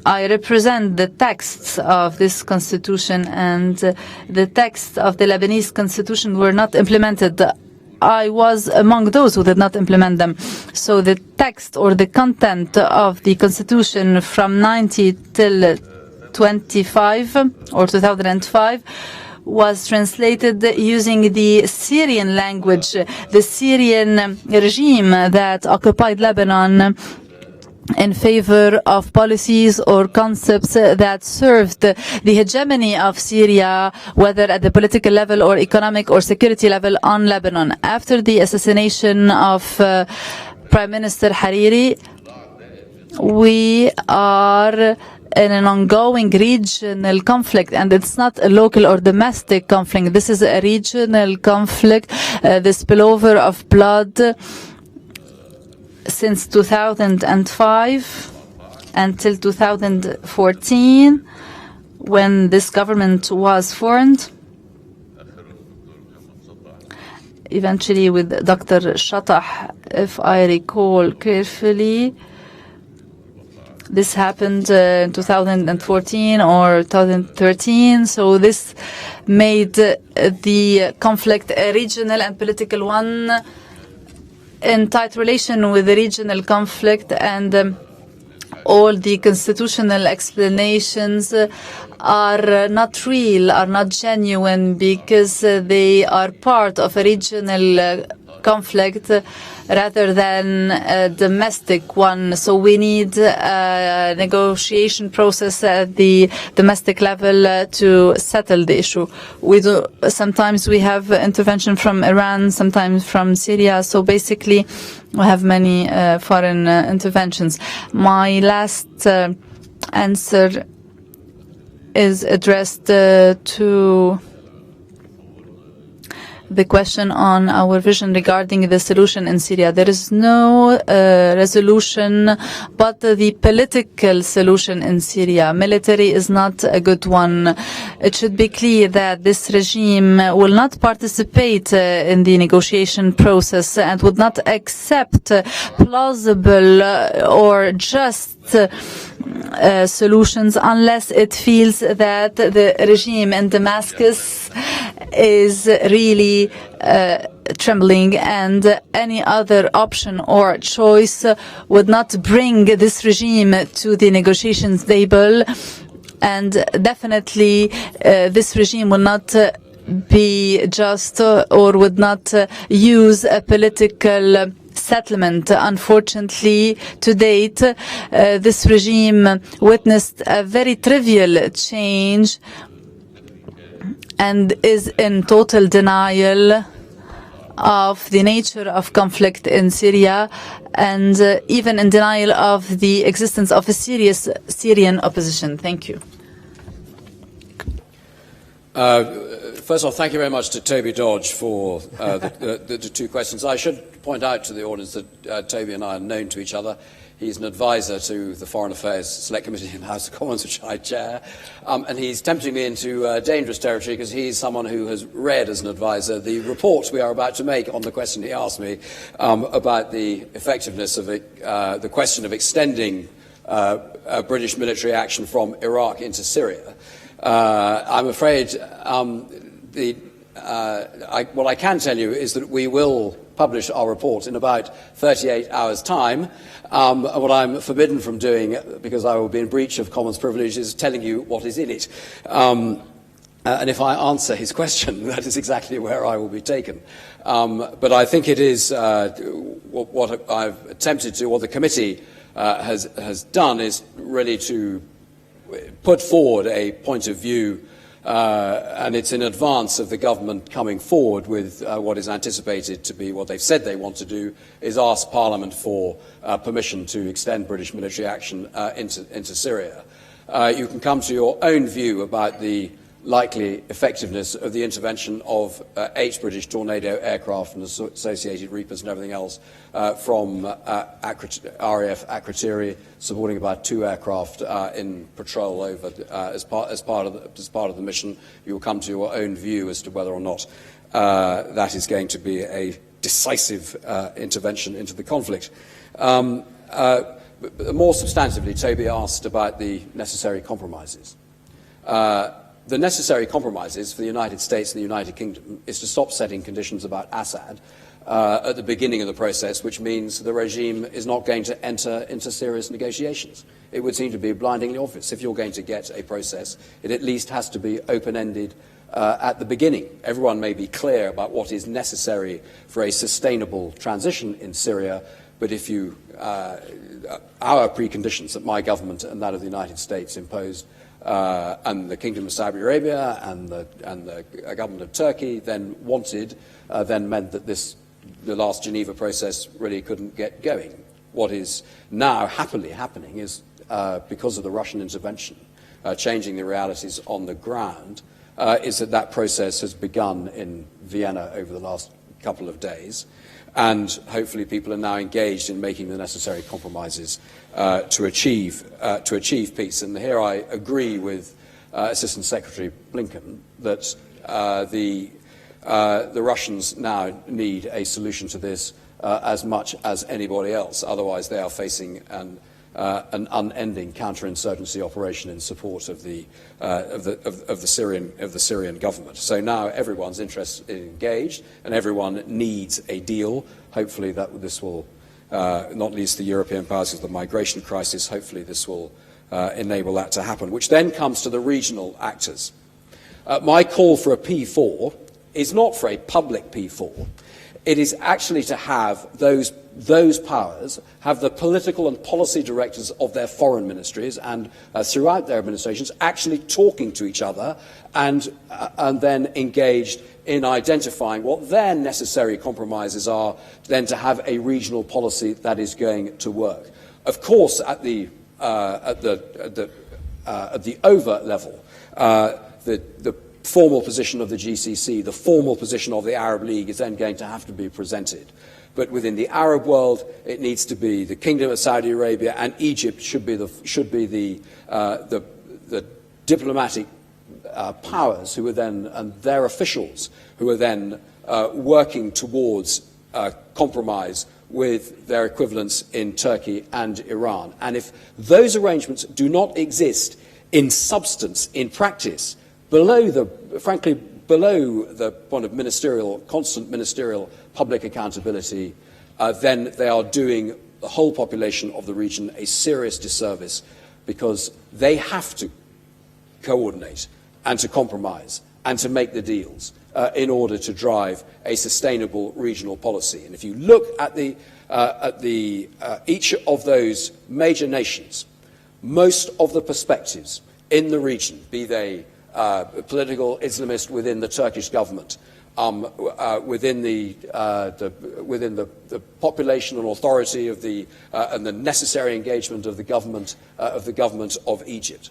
I represent the texts of this constitution, and the texts of the Lebanese constitution were not implemented. I was among those who did not implement them. So the text or the content of the constitution from 90 till 25 or 2005 was translated using the Syrian language, the Syrian regime that occupied Lebanon, in favor of policies or concepts that served the hegemony of Syria, whether at the political level or economic or security level on Lebanon. After the assassination of Prime Minister Hariri, we are in an ongoing regional conflict, and it's not a local or domestic conflict. This is a regional conflict, the spillover of blood since 2005 until 2014, when this government was formed, eventually with Dr. Shatah, if I recall carefully. This happened in 2014 or 2013, so this made the conflict a regional and political one in tight relation with the regional conflict, and all the constitutional explanations are not real, are not genuine, because they are part of a regional conflict rather than a domestic one. So we need a negotiation process at the domestic level to settle the issue. Sometimes we have intervention from Iran, sometimes from Syria. So basically we have many foreign interventions. My last answer is addressed to the question on our vision regarding the solution in Syria. There is no resolution but the political solution in Syria. Military is not a good one. It should be clear that this regime will not participate in the negotiation process and would not accept plausible or just solutions unless it feels that the regime in Damascus is really trembling, and any other option or choice would not bring this regime to the negotiations table, and definitely this regime will not be just or would not use a political settlement. Unfortunately, to date, this regime witnessed a very trivial change and is in total denial of the nature of conflict in Syria and even in denial of the existence of a serious Syrian opposition. Thank you. First of all, thank you very much to Toby Dodge for the two questions. I should point out to the audience that Toby and I are known to each other. He's an advisor to the Foreign Affairs Select Committee in the House of Commons, which I chair, and he's tempting me into dangerous territory because he's someone who has read as an advisor the report we are about to make on the question he asked me about the effectiveness of the question of extending British military action from Iraq into Syria. I'm afraid what I can tell you is that we will publish our report in about 38 hours' time. What I'm forbidden from doing, because I will be in breach of Commons privilege, is telling you what is in it. And if I answer his question, that is exactly where I will be taken. But I think it is what I've attempted to, what the committee has done, is really to put forward a point of view, and it's in advance of the government coming forward with what is anticipated to be what they've said they want to do, is ask Parliament for permission to extend British military action into Syria. You can come to your own view about the likely effectiveness of the intervention of 8 British Tornado aircraft and associated Reapers and everything else from RAF Akrotiri, supporting about 2 aircraft in patrol over as part of the mission. You will come to your own view as to whether or not that is going to be a decisive intervention into the conflict. More substantively, Toby asked about the necessary compromises. The necessary compromises for the United States and the United Kingdom is to stop setting conditions about Assad at the beginning of the process, which means the regime is not going to enter into serious negotiations. It would seem to be blindingly obvious. If you're going to get a process, it at least has to be open-ended at the beginning. Everyone may be clear about what is necessary for a sustainable transition in Syria, but if you, our preconditions that my government and that of the United States imposed, and the Kingdom of Saudi Arabia and the government of Turkey then wanted, then meant that the last Geneva process really couldn't get going. What is now happily happening is, because of the Russian intervention, changing the realities on the ground, is that process has begun in Vienna over the last couple of days, and hopefully people are now engaged in making the necessary compromises to achieve peace. And here I agree with Assistant Secretary Blinken that the Russians now need a solution to this as much as anybody else. Otherwise, they are facing an unending counterinsurgency operation in support of the Syrian government. So now everyone's engaged, and everyone needs a deal. Hopefully, this will, not least the European powers of the migration crisis. Hopefully, this will enable that to happen. Which then comes to the regional actors. My call for a P4 is not for a public P4. It is actually to have those powers have the political and policy directors of their foreign ministries and throughout their administrations actually talking to each other and then engaged in identifying what their necessary compromises are, then to have a regional policy that is going to work. Of course, at the overt level, the formal position of the GCC, the formal position of the Arab League is then going to have to be presented. But within the Arab world, it needs to be the Kingdom of Saudi Arabia and Egypt should be the diplomatic powers who are then, and their officials who are then working towards compromise with their equivalents in Turkey and Iran. And if those arrangements do not exist in substance, in practice, below the point of constant ministerial public accountability, then they are doing the whole population of the region a serious disservice, because they have to coordinate and to compromise and to make the deals in order to drive a sustainable regional policy. And if you look at each of those major nations, most of the perspectives in the region, be they political Islamist within the Turkish government, within the population and authority of and the necessary engagement of the government of Egypt,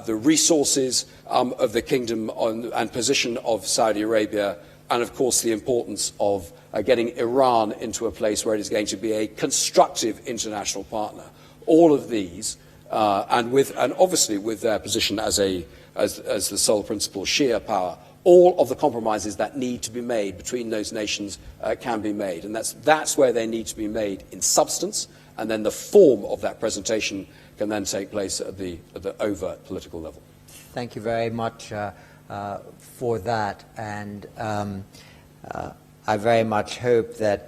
the resources of the kingdom and position of Saudi Arabia, and of course the importance of getting Iran into a place where it is going to be a constructive international partner. All of these, and obviously with their position as the sole principal Shia power, all of the compromises that need to be made between those nations can be made, and that's where they need to be made in substance, and then the form of that presentation can then take place at the overt political level. Thank you very much for that, and I very much hope that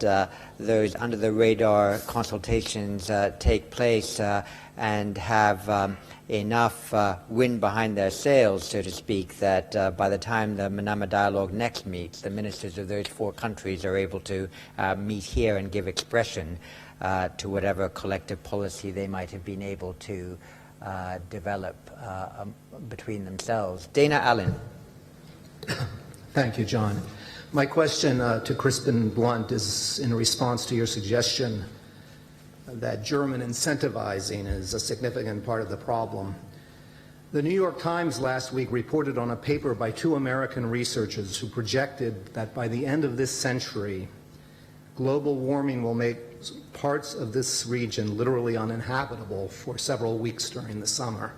those under-the-radar consultations take place and have enough wind behind their sails, so to speak, that by the time the Manama Dialogue next meets, the ministers of those 4 countries are able to meet here and give expression to whatever collective policy they might have been able to develop between themselves. Dana Allen. Thank you, John. My question to Crispin Blunt is in response to your suggestion that German incentivizing is a significant part of the problem. The New York Times last week reported on a paper by 2 American researchers who projected that by the end of this century, global warming will make parts of this region literally uninhabitable for several weeks during the summer.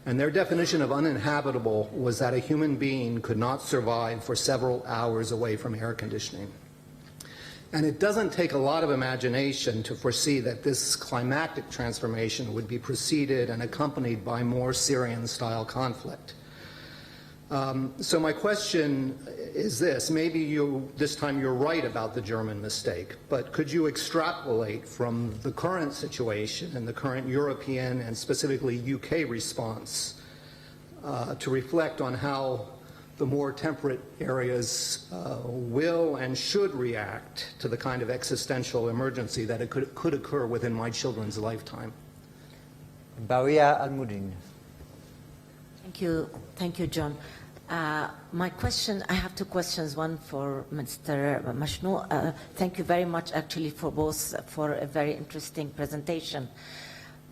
And their definition of uninhabitable was that a human being could not survive for several hours away from air conditioning. And it doesn't take a lot of imagination to foresee that this climatic transformation would be preceded and accompanied by more Syrian-style conflict. So my question is this: maybe this time you're right about the German mistake, but could you extrapolate from the current situation and the current European and specifically UK response to reflect on how the more temperate areas will and should react to the kind of existential emergency that it could occur within my children's lifetime? Baria Al-Mudin. Thank you, John. My question, I have 2 questions, one for Mr. Mashnou. Thank you very much, actually, for a very interesting presentation.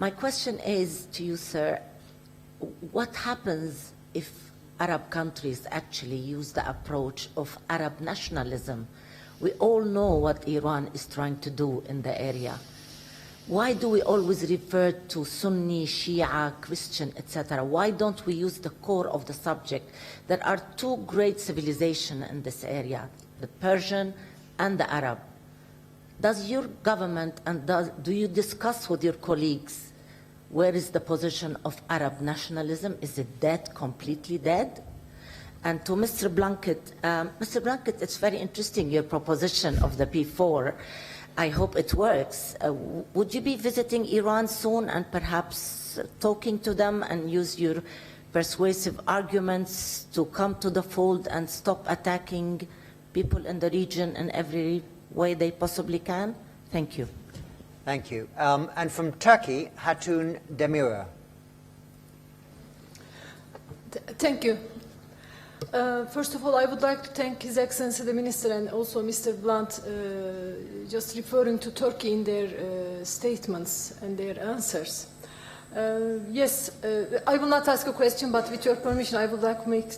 My question is to you, sir, what happens if Arab countries actually use the approach of Arab nationalism? We all know what Iran is trying to do in the area. Why do we always refer to Sunni, Shia, Christian, etc.? Why don't we use the core of the subject? There are 2 great civilizations in this area, the Persian and the Arab. Does your government and do you discuss with your colleagues where is the position of Arab nationalism? Is it dead, completely dead? And to Mr. Blunkett, it's very interesting, your proposition of the P4. I hope it works. Would you be visiting Iran soon and perhaps talking to them and use your persuasive arguments to come to the fold and stop attacking people in the region in every way they possibly can? Thank you. Thank you. And from Turkey, Hatun Demira. Thank you. First of all, I would like to thank His Excellency the Minister and also Mr. Blunt just referring to Turkey in their statements and their answers. Yes, I will not ask a question, but with your permission, I would like to make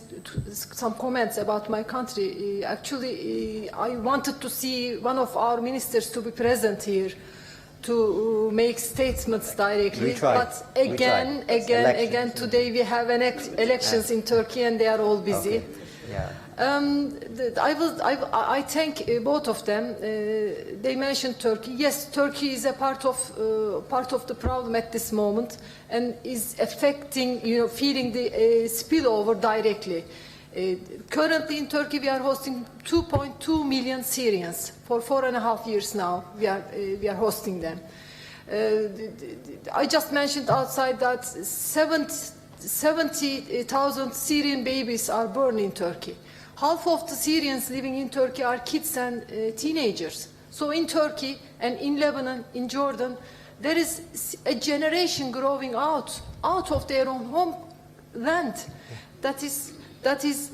some comments about my country. Actually, I wanted to see one of our ministers to be present here to make statements directly. But again, today we have elections in Turkey and they are all busy. Okay. Yeah. I thank both of them. They mentioned Turkey. Yes, Turkey is a part of the problem at this moment and is affecting, feeling the spillover directly. Currently in Turkey, we are hosting 2.2 million Syrians. For 4.5 years now, we are hosting them. I just mentioned outside that 70,000 Syrian babies are born in Turkey. Half of the Syrians living in Turkey are kids and teenagers. So in Turkey and in Lebanon, in Jordan, there is a generation growing out of their own homeland. That is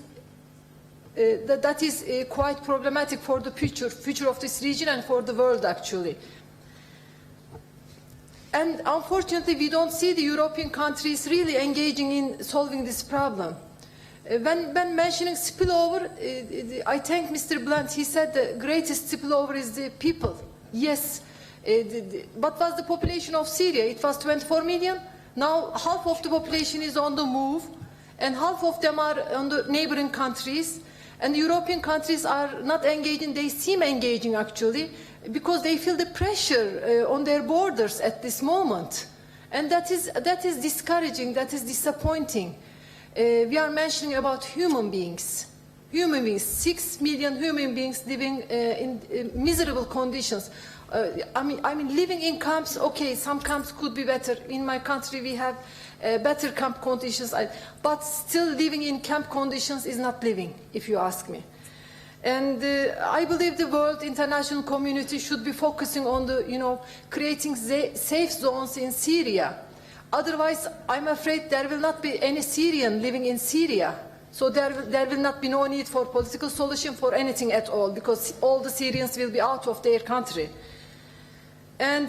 that is quite problematic for the future of this region and for the world, actually. And unfortunately, we don't see the European countries really engaging in solving this problem. When mentioning spillover, I thank Mr. Blunt. He said the greatest spillover is the people. Yes. What was the population of Syria? It was 24 million. Now half of the population is on the move, and half of them are on the neighboring countries. And the European countries are not engaging. They seem engaging, actually, because they feel the pressure on their borders at this moment. And that is discouraging, that is disappointing. We are mentioning about human beings. 6 million human beings living in miserable conditions. I mean, living in camps, okay, some camps could be better. In my country, we have better camp conditions, but still living in camp conditions is not living, if you ask me. And I believe the world international community should be focusing on the, creating safe zones in Syria. Otherwise, I'm afraid there will not be any Syrian living in Syria. So there will not be no need for political solution for anything at all, because all the Syrians will be out of their country. And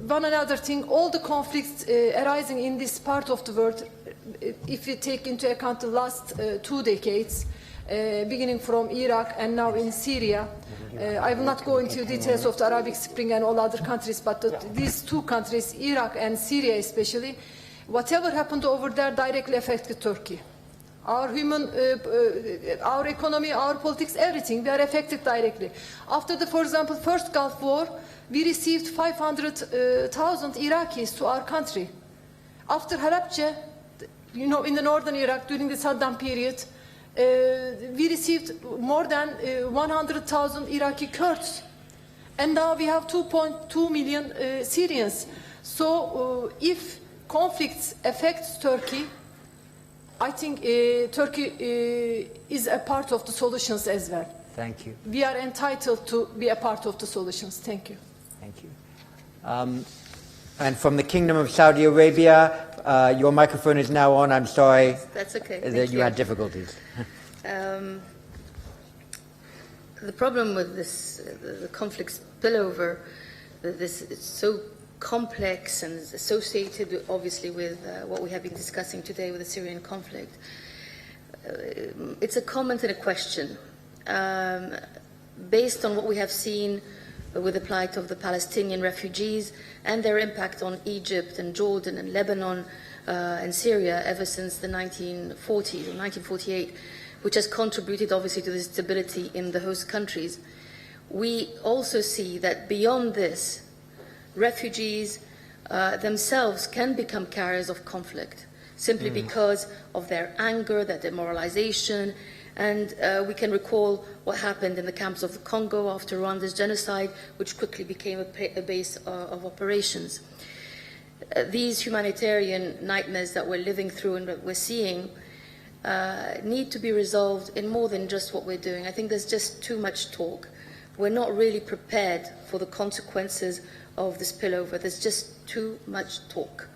one another thing, all the conflicts arising in this part of the world, if you take into account the last 2 decades, beginning from Iraq and now in Syria. I will not go into details of the Arabic Spring and all other countries, but these 2 countries, Iraq and Syria especially, whatever happened over there directly affected Turkey. Our our economy, our politics, everything, we are affected directly. After for example, first Gulf War, we received 500,000 Iraqis to our country. After Halabja, in the northern Iraq during the Saddam period, we received more than 100,000 Iraqi Kurds. And now we have 2.2 million Syrians. So if conflicts affect Turkey, I think Turkey is a part of the solutions as well. Thank you. We are entitled to be a part of the solutions. Thank you. Thank you. And from the Kingdom of Saudi Arabia, your microphone is now on. I'm sorry. That's okay. That you had difficulties. The problem with this, the conflict spillover, this is so complex and is associated, obviously, with what we have been discussing today with the Syrian conflict. It's a comment and a question. Based on what we have seen with the plight of the Palestinian refugees and their impact on Egypt and Jordan and Lebanon and Syria ever since the 1940s or 1948, which has contributed obviously to the stability in the host countries, we also see that beyond this, refugees themselves can become carriers of conflict simply because of their anger, their demoralization. And we can recall what happened in the camps of the Congo after Rwanda's genocide, which quickly became a base of operations. These humanitarian nightmares that we're living through and that we're seeing need to be resolved in more than just what we're doing. I think there's just too much talk. We're not really prepared for the consequences of the spillover. There's just too much talk.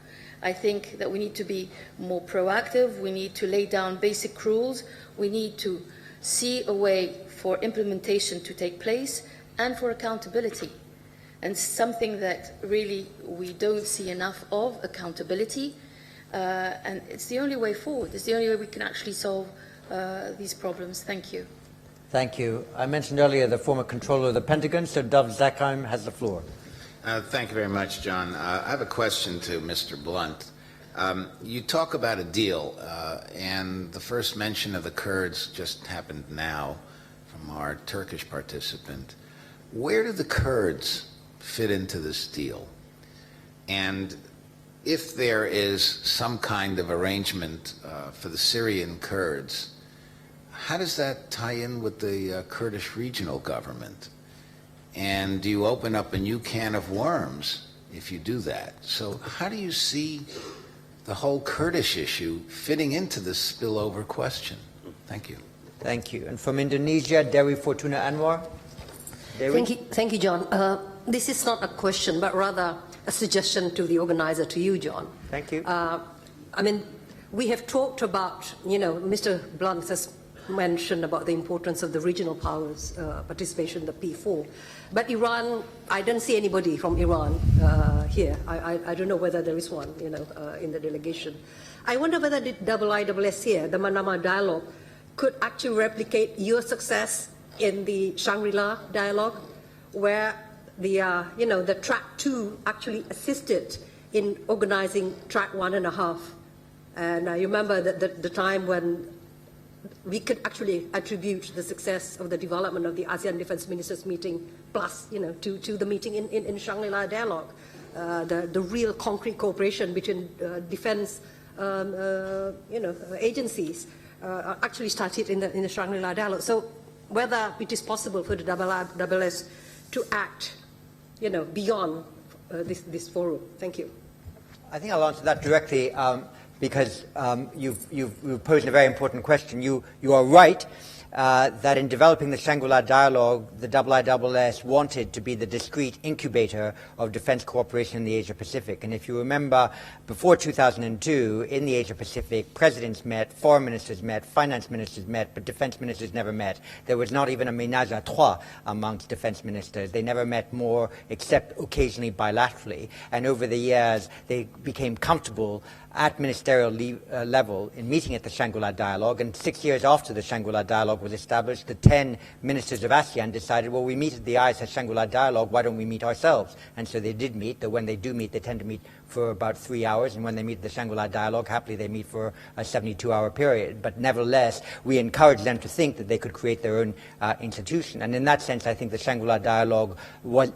I think that we need to be more proactive. We need to lay down basic rules. We need to see a way for implementation to take place and for accountability. And something that really we don't see enough of, accountability. And it's the only way forward. It's the only way we can actually solve these problems. Thank you. Thank you. I mentioned earlier the former controller of the Pentagon, so Dov Zakheim has the floor. Thank you very much, John. I have a question to Mr. Blunt. You talk about a deal, and the first mention of the Kurds just happened now from our Turkish participant. Where do the Kurds fit into this deal? And if there is some kind of arrangement for the Syrian Kurds, how does that tie in with the Kurdish regional government? And do you open up a new can of worms if you do that? So how do you see the whole Kurdish issue fitting into this spillover question? Thank you. Thank you. And from Indonesia, Dewi Fortuna Anwar. Dewi? Thank you, John. This is not a question, but rather a suggestion to the organizer, to you, John. Thank you. I mean, we have talked about, Mr. Blunt has mentioned about the importance of the regional powers participation in the P4. But Iran, I don't see anybody from Iran here. I don't know whether there is one, in the delegation. I wonder whether the IISS here, the Manama Dialogue, could actually replicate your success in the Shangri-La Dialogue, where the track 2 actually assisted in organizing track 1.5. And I remember the time when we could actually attribute the success of the development of the ASEAN Defense Ministers meeting plus, to the meeting in Shangri-La Dialogue. The real concrete cooperation between defense, agencies actually started in the Shangri-La Dialogue. So whether it is possible for the IISS to act, beyond this forum. Thank you. I think I'll answer that directly. Because you've posed a very important question. You are right that in developing the Shangri-La Dialogue, the IISS wanted to be the discrete incubator of defense cooperation in the Asia-Pacific. And if you remember, before 2002, in the Asia-Pacific, presidents met, foreign ministers met, finance ministers met, but defense ministers never met. There was not even a ménage à trois amongst defense ministers. They never met more, except occasionally bilaterally. And over the years, they became comfortable at ministerial level in meeting at the Shangri-La Dialogue, and 6 years after the Shangri-La Dialogue was established, the 10 ministers of ASEAN decided, well, we meet at the IISS Shangri-La Dialogue, why don't we meet ourselves? And so they did meet, though when they do meet, they tend to meet for about 3 hours, and when they meet at the Shangri-La Dialogue, happily they meet for a 72-hour period. But nevertheless, we encourage them to think that they could create their own institution. And in that sense, I think the Shangri-La Dialogue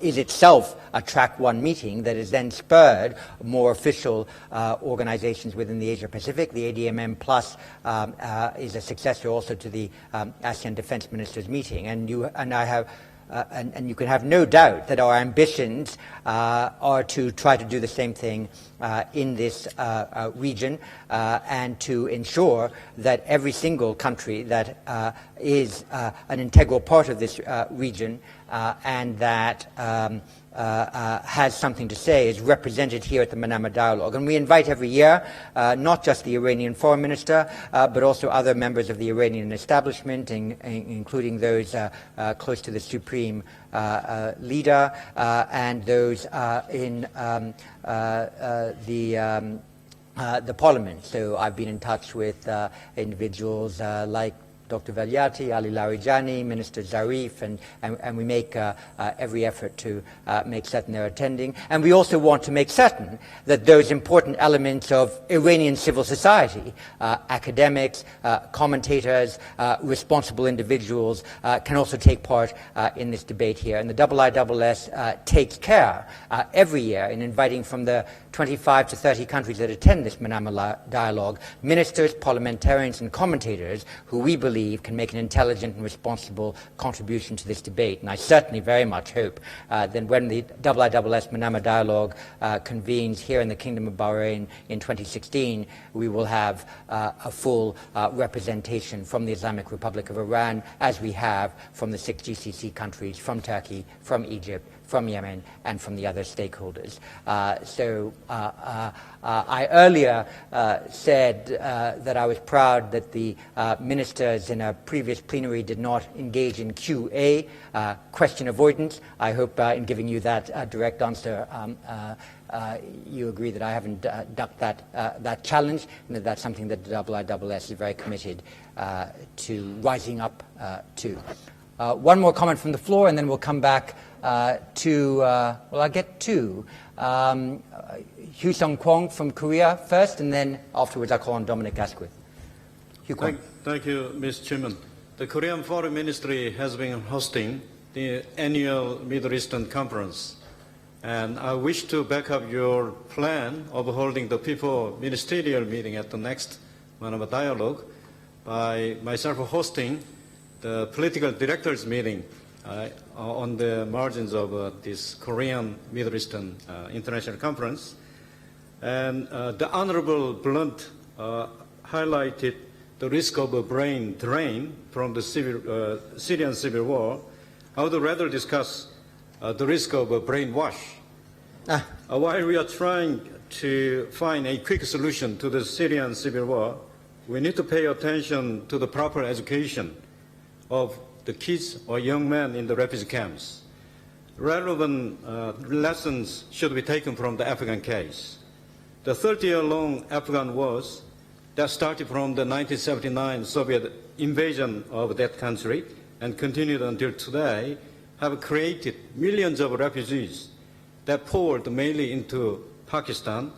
is itself a track 1 meeting that has then spurred more official organizations within the Asia-Pacific. The ADMM Plus is a successor also to the ASEAN Defense Ministers meeting. And you can have no doubt that our ambitions are to try to do the same thing in this region and to ensure that every single country that is an integral part of this region and that has something to say is represented here at the Manama Dialogue. And we invite every year not just the Iranian foreign minister, but also other members of the Iranian establishment, including those close to the supreme leader and those in the parliament. So I've been in touch with individuals like Dr. Valiati, Ali Larijani, Minister Zarif, and we make every effort to make certain they're attending. And we also want to make certain that those important elements of Iranian civil society, academics, commentators, responsible individuals, can also take part in this debate here. And the IISS takes care every year in inviting from the 25 to 30 countries that attend this Manama Dialogue, ministers, parliamentarians, and commentators who we believe can make an intelligent and responsible contribution to this debate. And I certainly very much hope that when the IISS Manama Dialogue convenes here in the Kingdom of Bahrain in 2016, we will have a full representation from the Islamic Republic of Iran, as we have from the 6 GCC countries, from Turkey, from Egypt, from Yemen, and from the other stakeholders. I earlier said that I was proud that the ministers in a previous plenary did not engage in QA, question avoidance. I hope in giving you that direct answer, you agree that I haven't ducked that challenge, and that that's something that the IISS is very committed to rising up to. One more comment from the floor, and then we'll come back to, I'll get two. Hugh Sung-kwong from Korea first, and then afterwards I'll call on Dominic Asquith. Thank you, Mr. Chairman. The Korean Foreign Ministry has been hosting the annual Middle Eastern Conference, and I wish to back up your plan of holding the People Ministerial meeting at the next Manama Dialogue by myself hosting the political directors meeting on the margins of this Korean Middle Eastern International Conference. And the Honorable Blunt highlighted the risk of a brain drain from the Syrian civil war. I would rather discuss the risk of a brainwash. While we are trying to find a quick solution to the Syrian civil war, we need to pay attention to the proper education of the kids or young men in the refugee camps. Relevant lessons should be taken from the Afghan case. The 30-year-long Afghan wars that started from the 1979 Soviet invasion of that country and continued until today have created millions of refugees that poured mainly into Pakistan,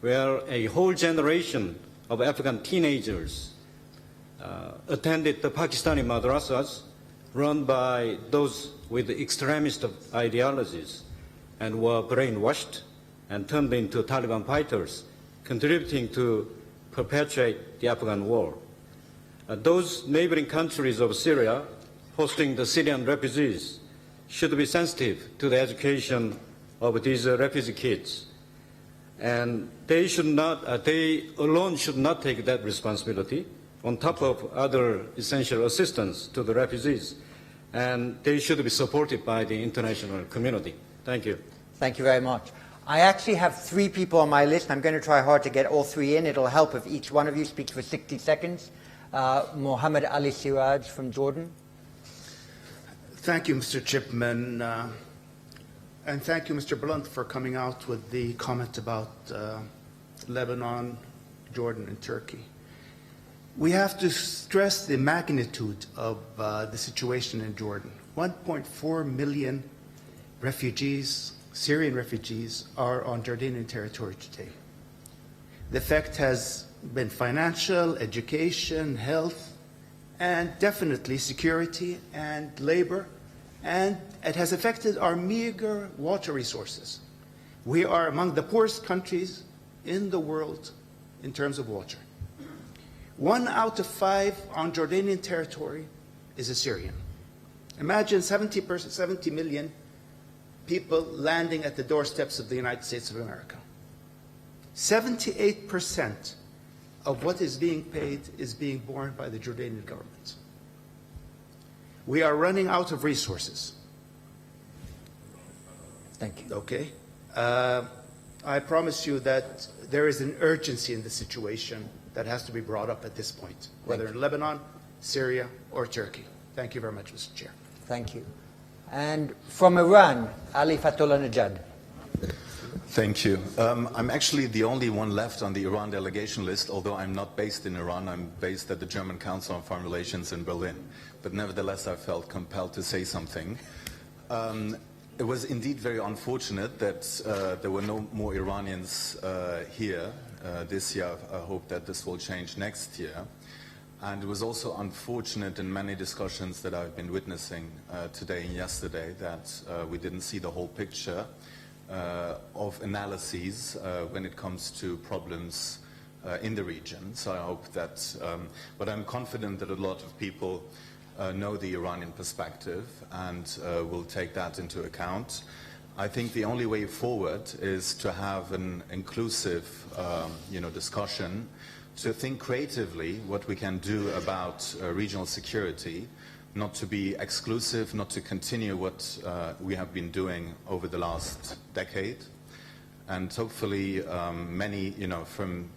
where a whole generation of Afghan teenagers attended the Pakistani madrasas run by those with extremist ideologies and were brainwashed and turned into Taliban fighters, contributing to perpetuate the Afghan war. Those neighboring countries of Syria hosting the Syrian refugees should be sensitive to the education of these refugee kids. And they alone should not take that responsibility on top of other essential assistance to the refugees. And they should be supported by the international community. Thank you. Thank you very much. I actually have 3 people on my list. I'm going to try hard to get all 3 in. It'll help if each one of you speaks for 60 seconds. Mohammed Ali Siraj from Jordan. Thank you, Mr. Chipman. And thank you, Mr. Blunt, for coming out with the comment about Lebanon, Jordan, and Turkey. We have to stress the magnitude of the situation in Jordan. 1.4 million refugees, Syrian refugees, are on Jordanian territory today. The effect has been financial, education, health, and definitely security and labor, and it has affected our meager water resources. We are among the poorest countries in the world in terms of water. 1 out of 5 on Jordanian territory is a Syrian. Imagine 70 million people landing at the doorsteps of the United States of America. 78% of what is being paid is being borne by the Jordanian government. We are running out of resources. Thank you. Okay. I promise you that there is an urgency in the situation that has to be brought up at this point, whether in Lebanon, Syria, or Turkey. Thank you very much, Mr. Chair. Thank you. And from Iran, Ali Fatullah Najad. Thank you. I'm actually the only one left on the Iran delegation list, although I'm not based in Iran. I'm based at the German Council on Foreign Relations in Berlin. But nevertheless, I felt compelled to say something. It was indeed very unfortunate that there were no more Iranians here this year. I hope that this will change next year. And it was also unfortunate in many discussions that I've been witnessing today and yesterday that we didn't see the whole picture of analyses when it comes to problems in the region. So I hope that, but I'm confident that a lot of people know the Iranian perspective and will take that into account. I think the only way forward is to have an inclusive discussion, to think creatively what we can do about regional security, not to be exclusive, not to continue what we have been doing over the last decade. And hopefully many, from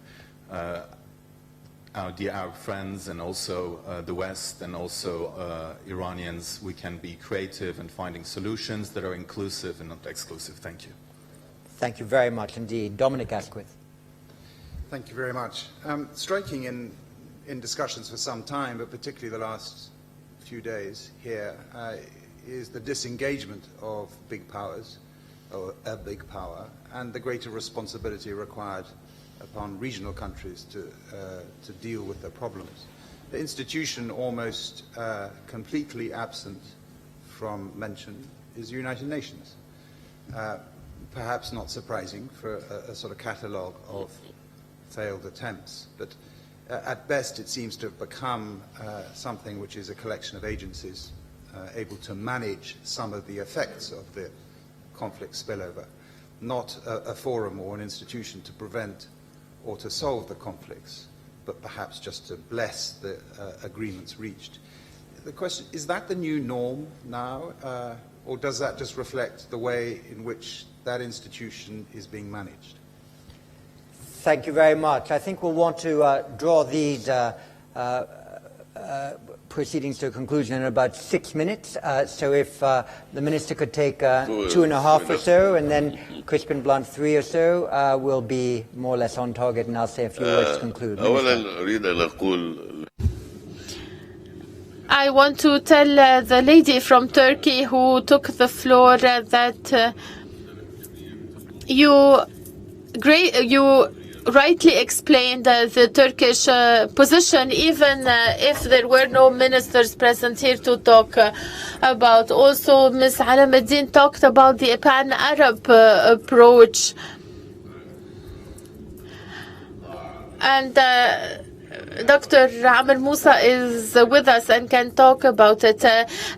our dear Arab friends and also the West and also Iranians, we can be creative in finding solutions that are inclusive and not exclusive. Thank you. Thank you very much indeed. Dominic Asquith. Thank you very much. Striking in discussions for some time, but particularly the last few days here, is the disengagement of big powers, or a big power, and the greater responsibility required upon regional countries to deal with their problems. The institution almost completely absent from mention is the United Nations. Perhaps not surprising for a sort of catalogue of failed attempts, but at best it seems to have become something which is a collection of agencies able to manage some of the effects of the conflict spillover, not a forum or an institution to prevent or to solve the conflicts, but perhaps just to bless the agreements reached. The question, is that the new norm now, or does that just reflect the way in which that institution is being managed? Thank you very much. I think we'll want to draw these proceedings to a conclusion in about 6 minutes. So if the Minister could take 2.5 or so, and then Crispin Blunt 3 or so, we'll be more or less on target, and I'll say a few words to conclude. I want to tell the lady from Turkey who took the floor that you rightly explained the Turkish position, even if there were no ministers present here to talk about. Also, Ms. Alameddin talked about the pan-Arab approach. And Dr. Amr Musa is with us and can talk about it.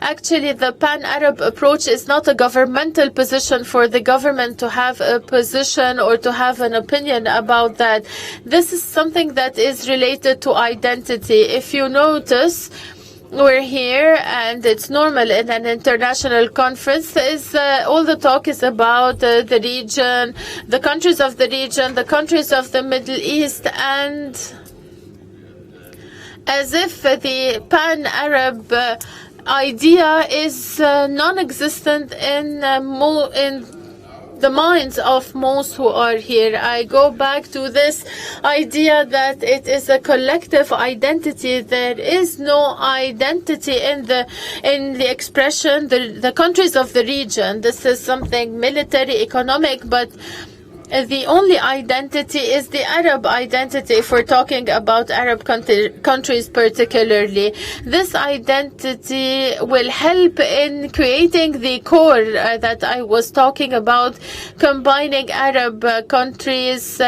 Actually, the pan-Arab approach is not a governmental position for the government to have a position or to have an opinion about that. This is something that is related to identity. If you notice, we're here, and it's normal in an international conference. All the talk is about the region, the countries of the region, the countries of the Middle East, and as if the pan-Arab idea is non-existent in the minds of most who are here. I go back to this idea that it is a collective identity. There is no identity in the expression, the countries of the region. This is something military, economic, but the only identity is the Arab identity, if we're talking about Arab countries particularly. This identity will help in creating the core that I was talking about, combining Arab countries,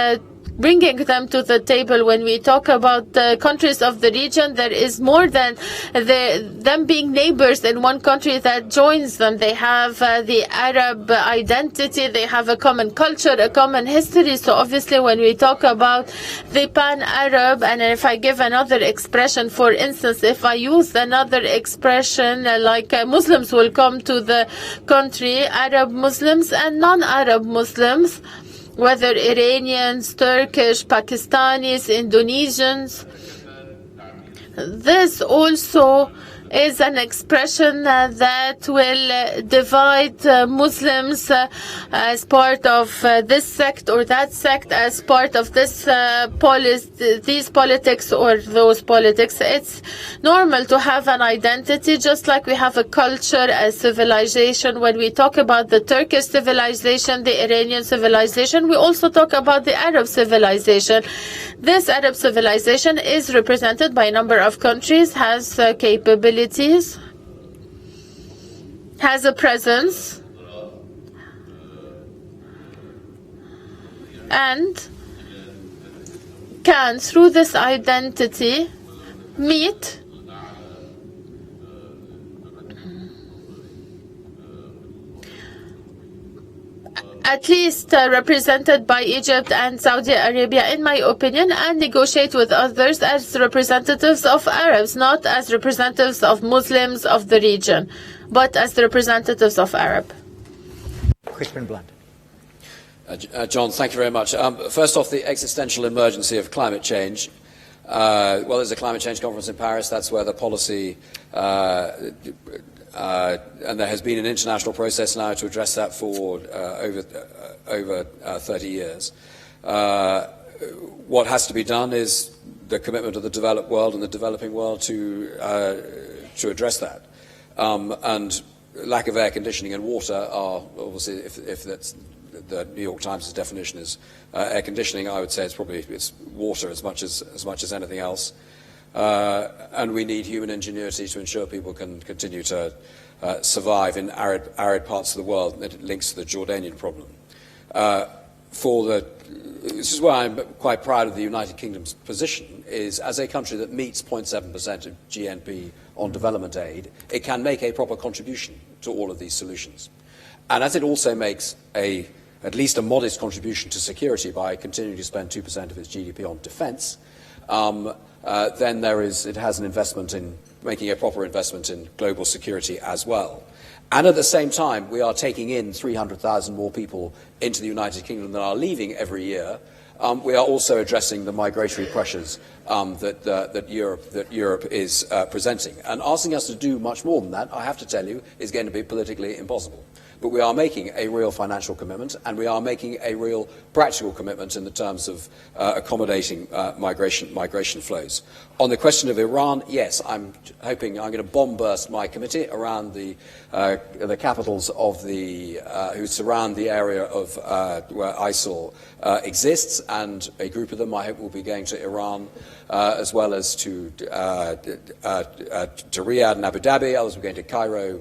bringing them to the table. When we talk about the countries of the region, there is more than them being neighbors in one country that joins them. They have the Arab identity, they have a common culture, a common history. So obviously when we talk about the pan-Arab, and if I give another expression, for instance, if I use another expression like Muslims will come to the country, Arab Muslims and non-Arab Muslims, whether Iranians, Turkish, Pakistanis, Indonesians. This also is an expression that will divide Muslims as part of this sect or that sect, as part of this these politics or those politics. It's normal to have an identity, just like we have a culture, a civilization. When we talk about the Turkish civilization, the Iranian civilization, we also talk about the Arab civilization. This Arab civilization is represented by a number of countries, has capabilities, has a presence, and can, through this identity, meet at least represented by Egypt and Saudi Arabia, in my opinion, and negotiate with others as representatives of Arabs, not as representatives of Muslims of the region, but as the representatives of Arab. Crispin Blunt. John, thank you very much. First off, the existential emergency of climate change. Well, there's a climate change conference in Paris. That's where the policy and there has been an international process now to address that for over 30 years. What has to be done is the commitment of the developed world and the developing world to address that. And lack of air conditioning and water are obviously, if that's the New York Times' definition is air conditioning, I would say it's water as much as anything else. And we need human ingenuity to ensure people can continue to survive in arid parts of the world. It links to the Jordanian problem. This is why I'm quite proud of the United Kingdom's position, is as a country that meets 0.7% of GNP on development aid, it can make a proper contribution to all of these solutions. And as it also makes at least a modest contribution to security by continuing to spend 2% of its GDP on defence, then it has an investment in making a proper investment in global security as well. And at the same time, we are taking in 300,000 more people into the United Kingdom than are leaving every year, we are also addressing the migratory pressures that Europe is presenting. And asking us to do much more than that, I have to tell you, is going to be politically impossible. But we are making a real financial commitment, and we are making a real practical commitment in the terms of accommodating migration flows. On the question of Iran, yes, I'm hoping I'm going to bomb burst my committee around the capitals of who surround the area of where ISIL exists, and a group of them I hope will be going to Iran, as well as to Riyadh and Abu Dhabi. Others will be going to Cairo,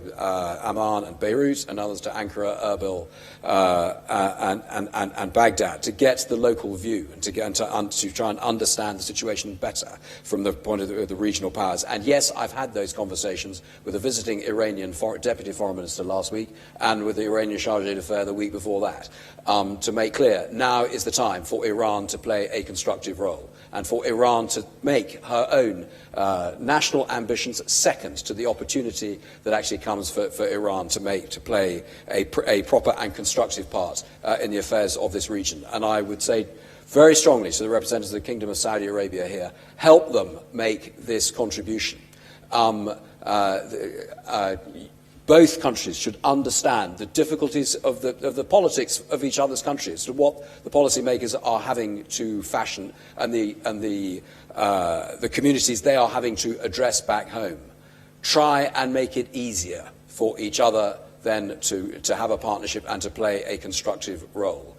Amman and Beirut, and others to Ankara, Erbil and Baghdad, to get the local view and to try and understand the situation better from the point of the regional powers. And yes, I've had those conversations with a visiting Iranian Deputy Foreign Minister last week and with the Iranian Chargé d'Affaires the week before that, to make clear now is the time for Iran to play a constructive role and for Iran to make her own national ambitions second to the opportunity that actually comes for Iran to play a proper and constructive part in the affairs of this region. And I would say very strongly to the representatives of the Kingdom of Saudi Arabia here, help them make this contribution. Both countries should understand the difficulties of the politics of each other's countries, to what the policymakers are having to fashion and the communities they are having to address back home. Try and make it easier for each other then to have a partnership and to play a constructive role.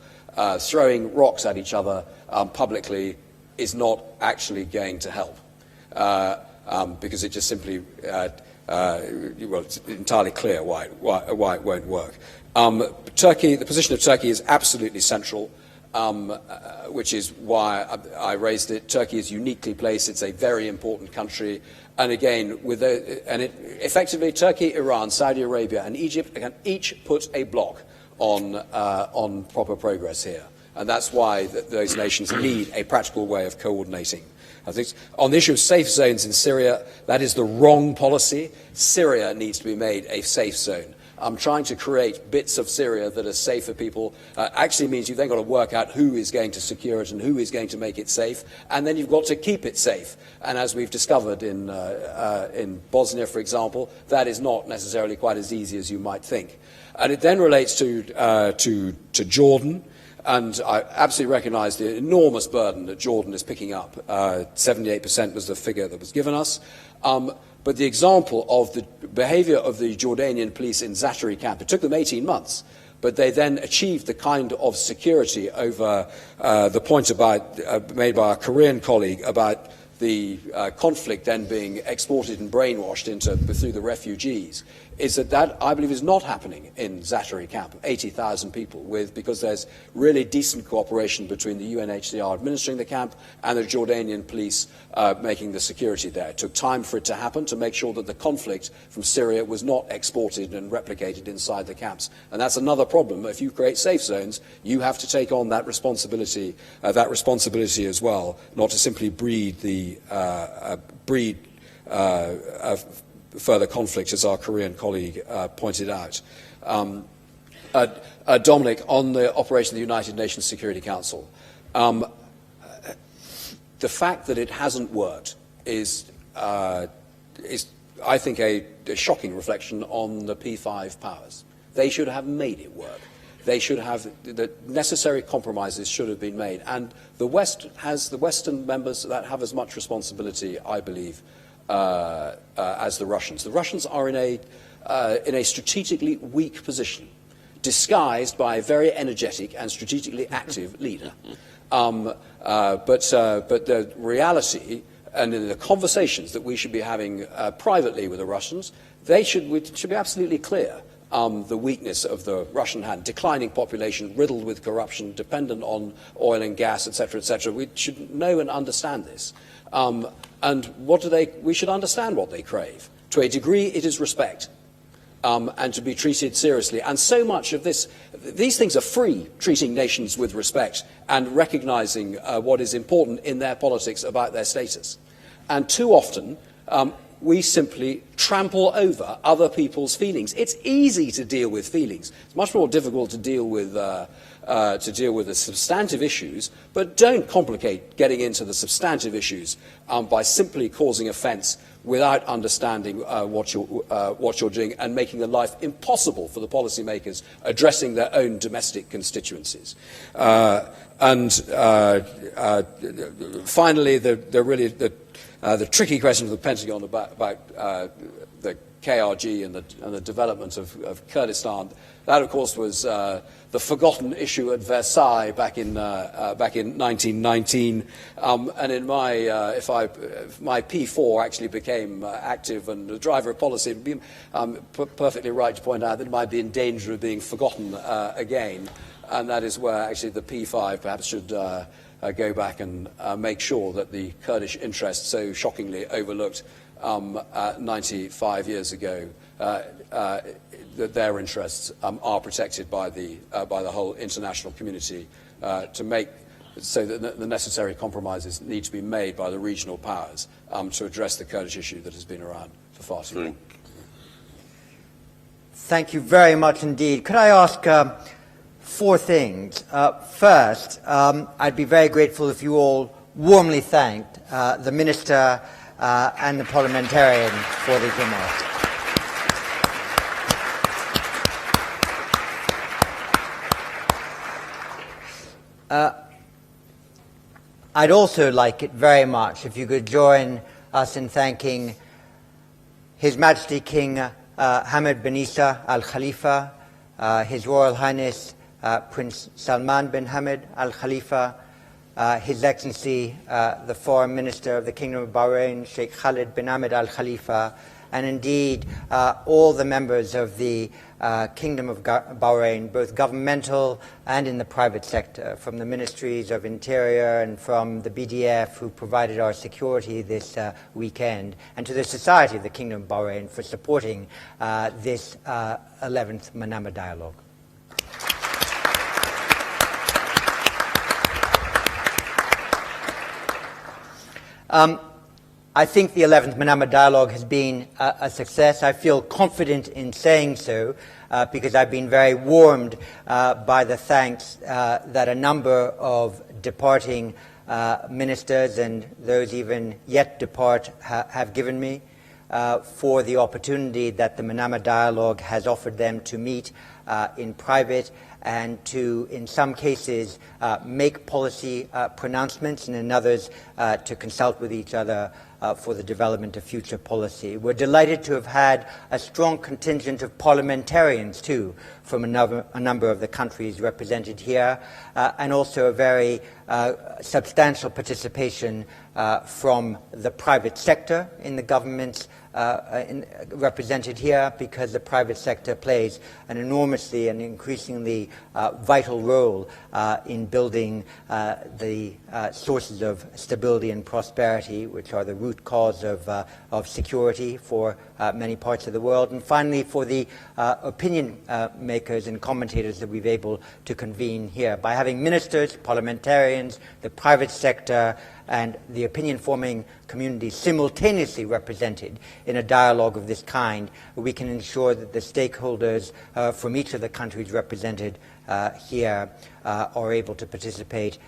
Throwing rocks at each other publicly is not actually going to help, because it just simply well, it's entirely clear why it won't work. Turkey, the position of Turkey is absolutely central, which is why I raised it. Turkey is uniquely placed. It's a very important country. And again, effectively, Turkey, Iran, Saudi Arabia, and Egypt can each put a block on proper progress here. And that's why those nations need a practical way of coordinating. I think on the issue of safe zones in Syria, that is the wrong policy. Syria needs to be made a safe zone. Trying to create bits of Syria that are safe for people actually means you've then got to work out who is going to secure it and who is going to make it safe, and then you've got to keep it safe. And as we've discovered in Bosnia, for example, that is not necessarily quite as easy as you might think. And it then relates to Jordan. And I absolutely recognise the enormous burden that Jordan is picking up. 78% was the figure that was given us. But the example of the behaviour of the Jordanian police in Zaatari camp, it took them 18 months, but they then achieved the kind of security over the point made by our Korean colleague about the conflict then being exported and brainwashed through the refugees, is that I believe is not happening in Zaatari camp, 80,000 people, because there's really decent cooperation between the UNHCR administering the camp and the Jordanian police making the security there. It took time for it to happen, to make sure that the conflict from Syria was not exported and replicated inside the camps. And that's another problem. If you create safe zones, you have to take on that responsibility as well, not to simply breed further conflict, as our Korean colleague pointed out. Dominic, on the operation of the United Nations Security Council, the fact that it hasn't worked is I think, a shocking reflection on the P5 powers. They should have made it work. They should have, the necessary compromises should have been made. And the Western members that have as much responsibility, I believe, as the Russians. The Russians are in a strategically weak position, disguised by a very energetic and strategically active leader. But the reality, and in the conversations that we should be having privately with the Russians, we should be absolutely clear. The weakness of the Russian hand, declining population, riddled with corruption, dependent on oil and gas, etc., etc. We should know and understand this. And we should understand what they crave. To a degree, it is respect, and to be treated seriously. And so much of these things are free, treating nations with respect and recognizing what is important in their politics about their status. And too often, we simply trample over other people's feelings. It's easy to deal with feelings. It's much more difficult to deal with the substantive issues, but don't complicate getting into the substantive issues by simply causing offence without understanding what you're doing and making the life impossible for the policymakers addressing their own domestic constituencies. And finally, the tricky question of the Pentagon about the KRG and the development of Kurdistan. That, of course, was the forgotten issue at Versailles back in 1919. And in if my P4 actually became active and the driver of policy, it would be perfectly right to point out that it might be in danger of being forgotten again. And that is where actually the P5 perhaps should go back and make sure that the Kurdish interests, so shockingly overlooked 95 years ago, that their interests are protected by the whole international community to make so that the necessary compromises need to be made by the regional powers to address the Kurdish issue that has been around for far too long. Thank you very much indeed. Could I ask four things? First, I'd be very grateful if you all warmly thanked the Minister and the parliamentarian for these remarks. I'd also like it very much if you could join us in thanking His Majesty King Hamad bin Isa Al Khalifa, His Royal Highness Prince Salman bin Hamad Al Khalifa, His Excellency the Foreign Minister of the Kingdom of Bahrain, Sheikh Khalid bin Ahmed Al Khalifa, and indeed all the members of the Kingdom of Bahrain, both governmental and in the private sector, from the Ministries of Interior and from the BDF who provided our security this weekend, and to the Society of the Kingdom of Bahrain for supporting this 11th Manama Dialogue. I think the 11th Manama Dialogue has been a success. I feel confident in saying so because I've been very warmed by the thanks that a number of departing ministers and those even yet depart have given me for the opportunity that the Manama Dialogue has offered them to meet in private and to, in some cases, make policy pronouncements, and in others, to consult with each other for the development of future policy. We're delighted to have had a strong contingent of parliamentarians, too, from a number of the countries represented here, and also a very substantial participation from the private sector in the governments represented here, because the private sector plays an enormously and increasingly vital role in building the sources of stability and prosperity, which are the root cause of security for many parts of the world. And finally, for the opinion makers and commentators that we've able to convene here. By having ministers, parliamentarians, the private sector, and the opinion-forming community simultaneously represented in a dialogue of this kind, we can ensure that the stakeholders from each of the countries represented here are able to participate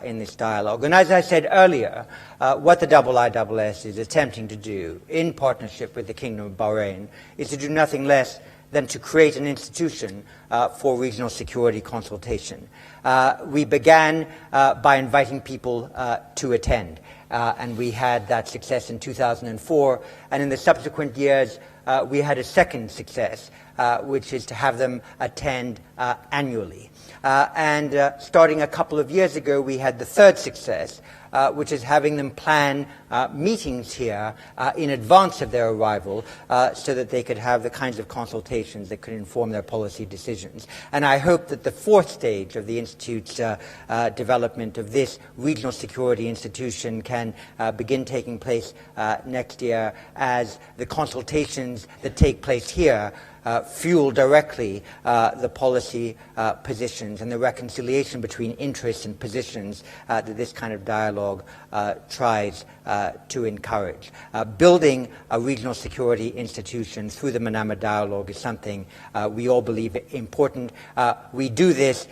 in this dialogue. And as I said earlier, what the IISS is attempting to do in partnership with the Kingdom of Bahrain is to do nothing less than to create an institution for regional security consultation. We began by inviting people to attend, and we had that success in 2004, and in the subsequent years we had a second success, which is to have them attend annually. And starting a couple of years ago, we had the third success, which is having them plan meetings here in advance of their arrival so that they could have the kinds of consultations that could inform their policy decisions. And I hope that the fourth stage of the Institute's development of this regional security institution can begin taking place next year, as the consultations that take place here fuel directly the policy positions and the reconciliation between interests and positions that this kind of dialogue tries to encourage. Building a regional security institution through the Manama Dialogue is something we all believe important. We do this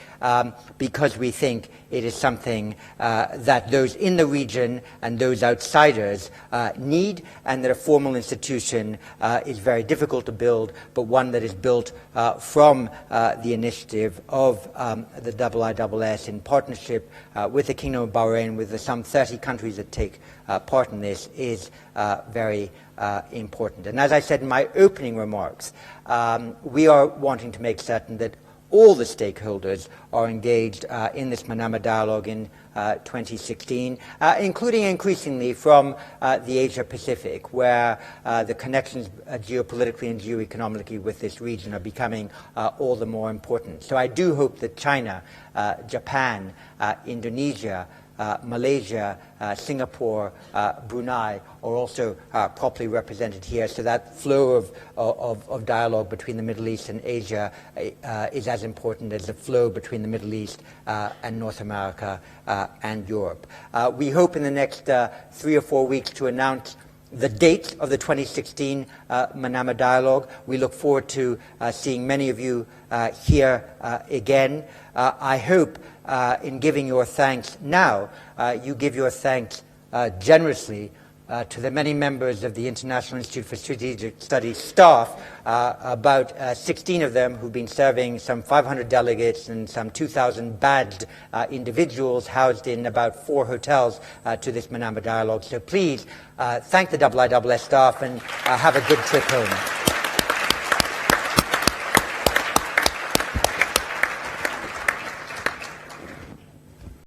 because we think it is something that those in the region and those outsiders need, and that a formal institution is very difficult to build, but one that is built from the initiative of the IISS in partnership with the Kingdom of Bahrain, with the some 30 countries that take part in this, is very important. And as I said in my opening remarks, we are wanting to make certain that all the stakeholders are engaged in this Manama Dialogue in 2016, including increasingly from the Asia-Pacific, where the connections geopolitically and geoeconomically with this region are becoming all the more important. So I do hope that China, Japan, Indonesia, Malaysia, Singapore, Brunei are also properly represented here, so that flow of dialogue between the Middle East and Asia is as important as the flow between the Middle East and North America and Europe. We hope in the next 3 or 4 weeks to announce the date of the 2016 Manama Dialogue. We look forward to seeing many of you here again. I hope in giving your thanks now, you give your thanks generously to the many members of the International Institute for Strategic Studies staff, about 16 of them who've been serving, some 500 delegates and some 2,000 badged individuals housed in about 4 hotels to this Manama Dialogue. So please thank the IISS staff and have a good trip home.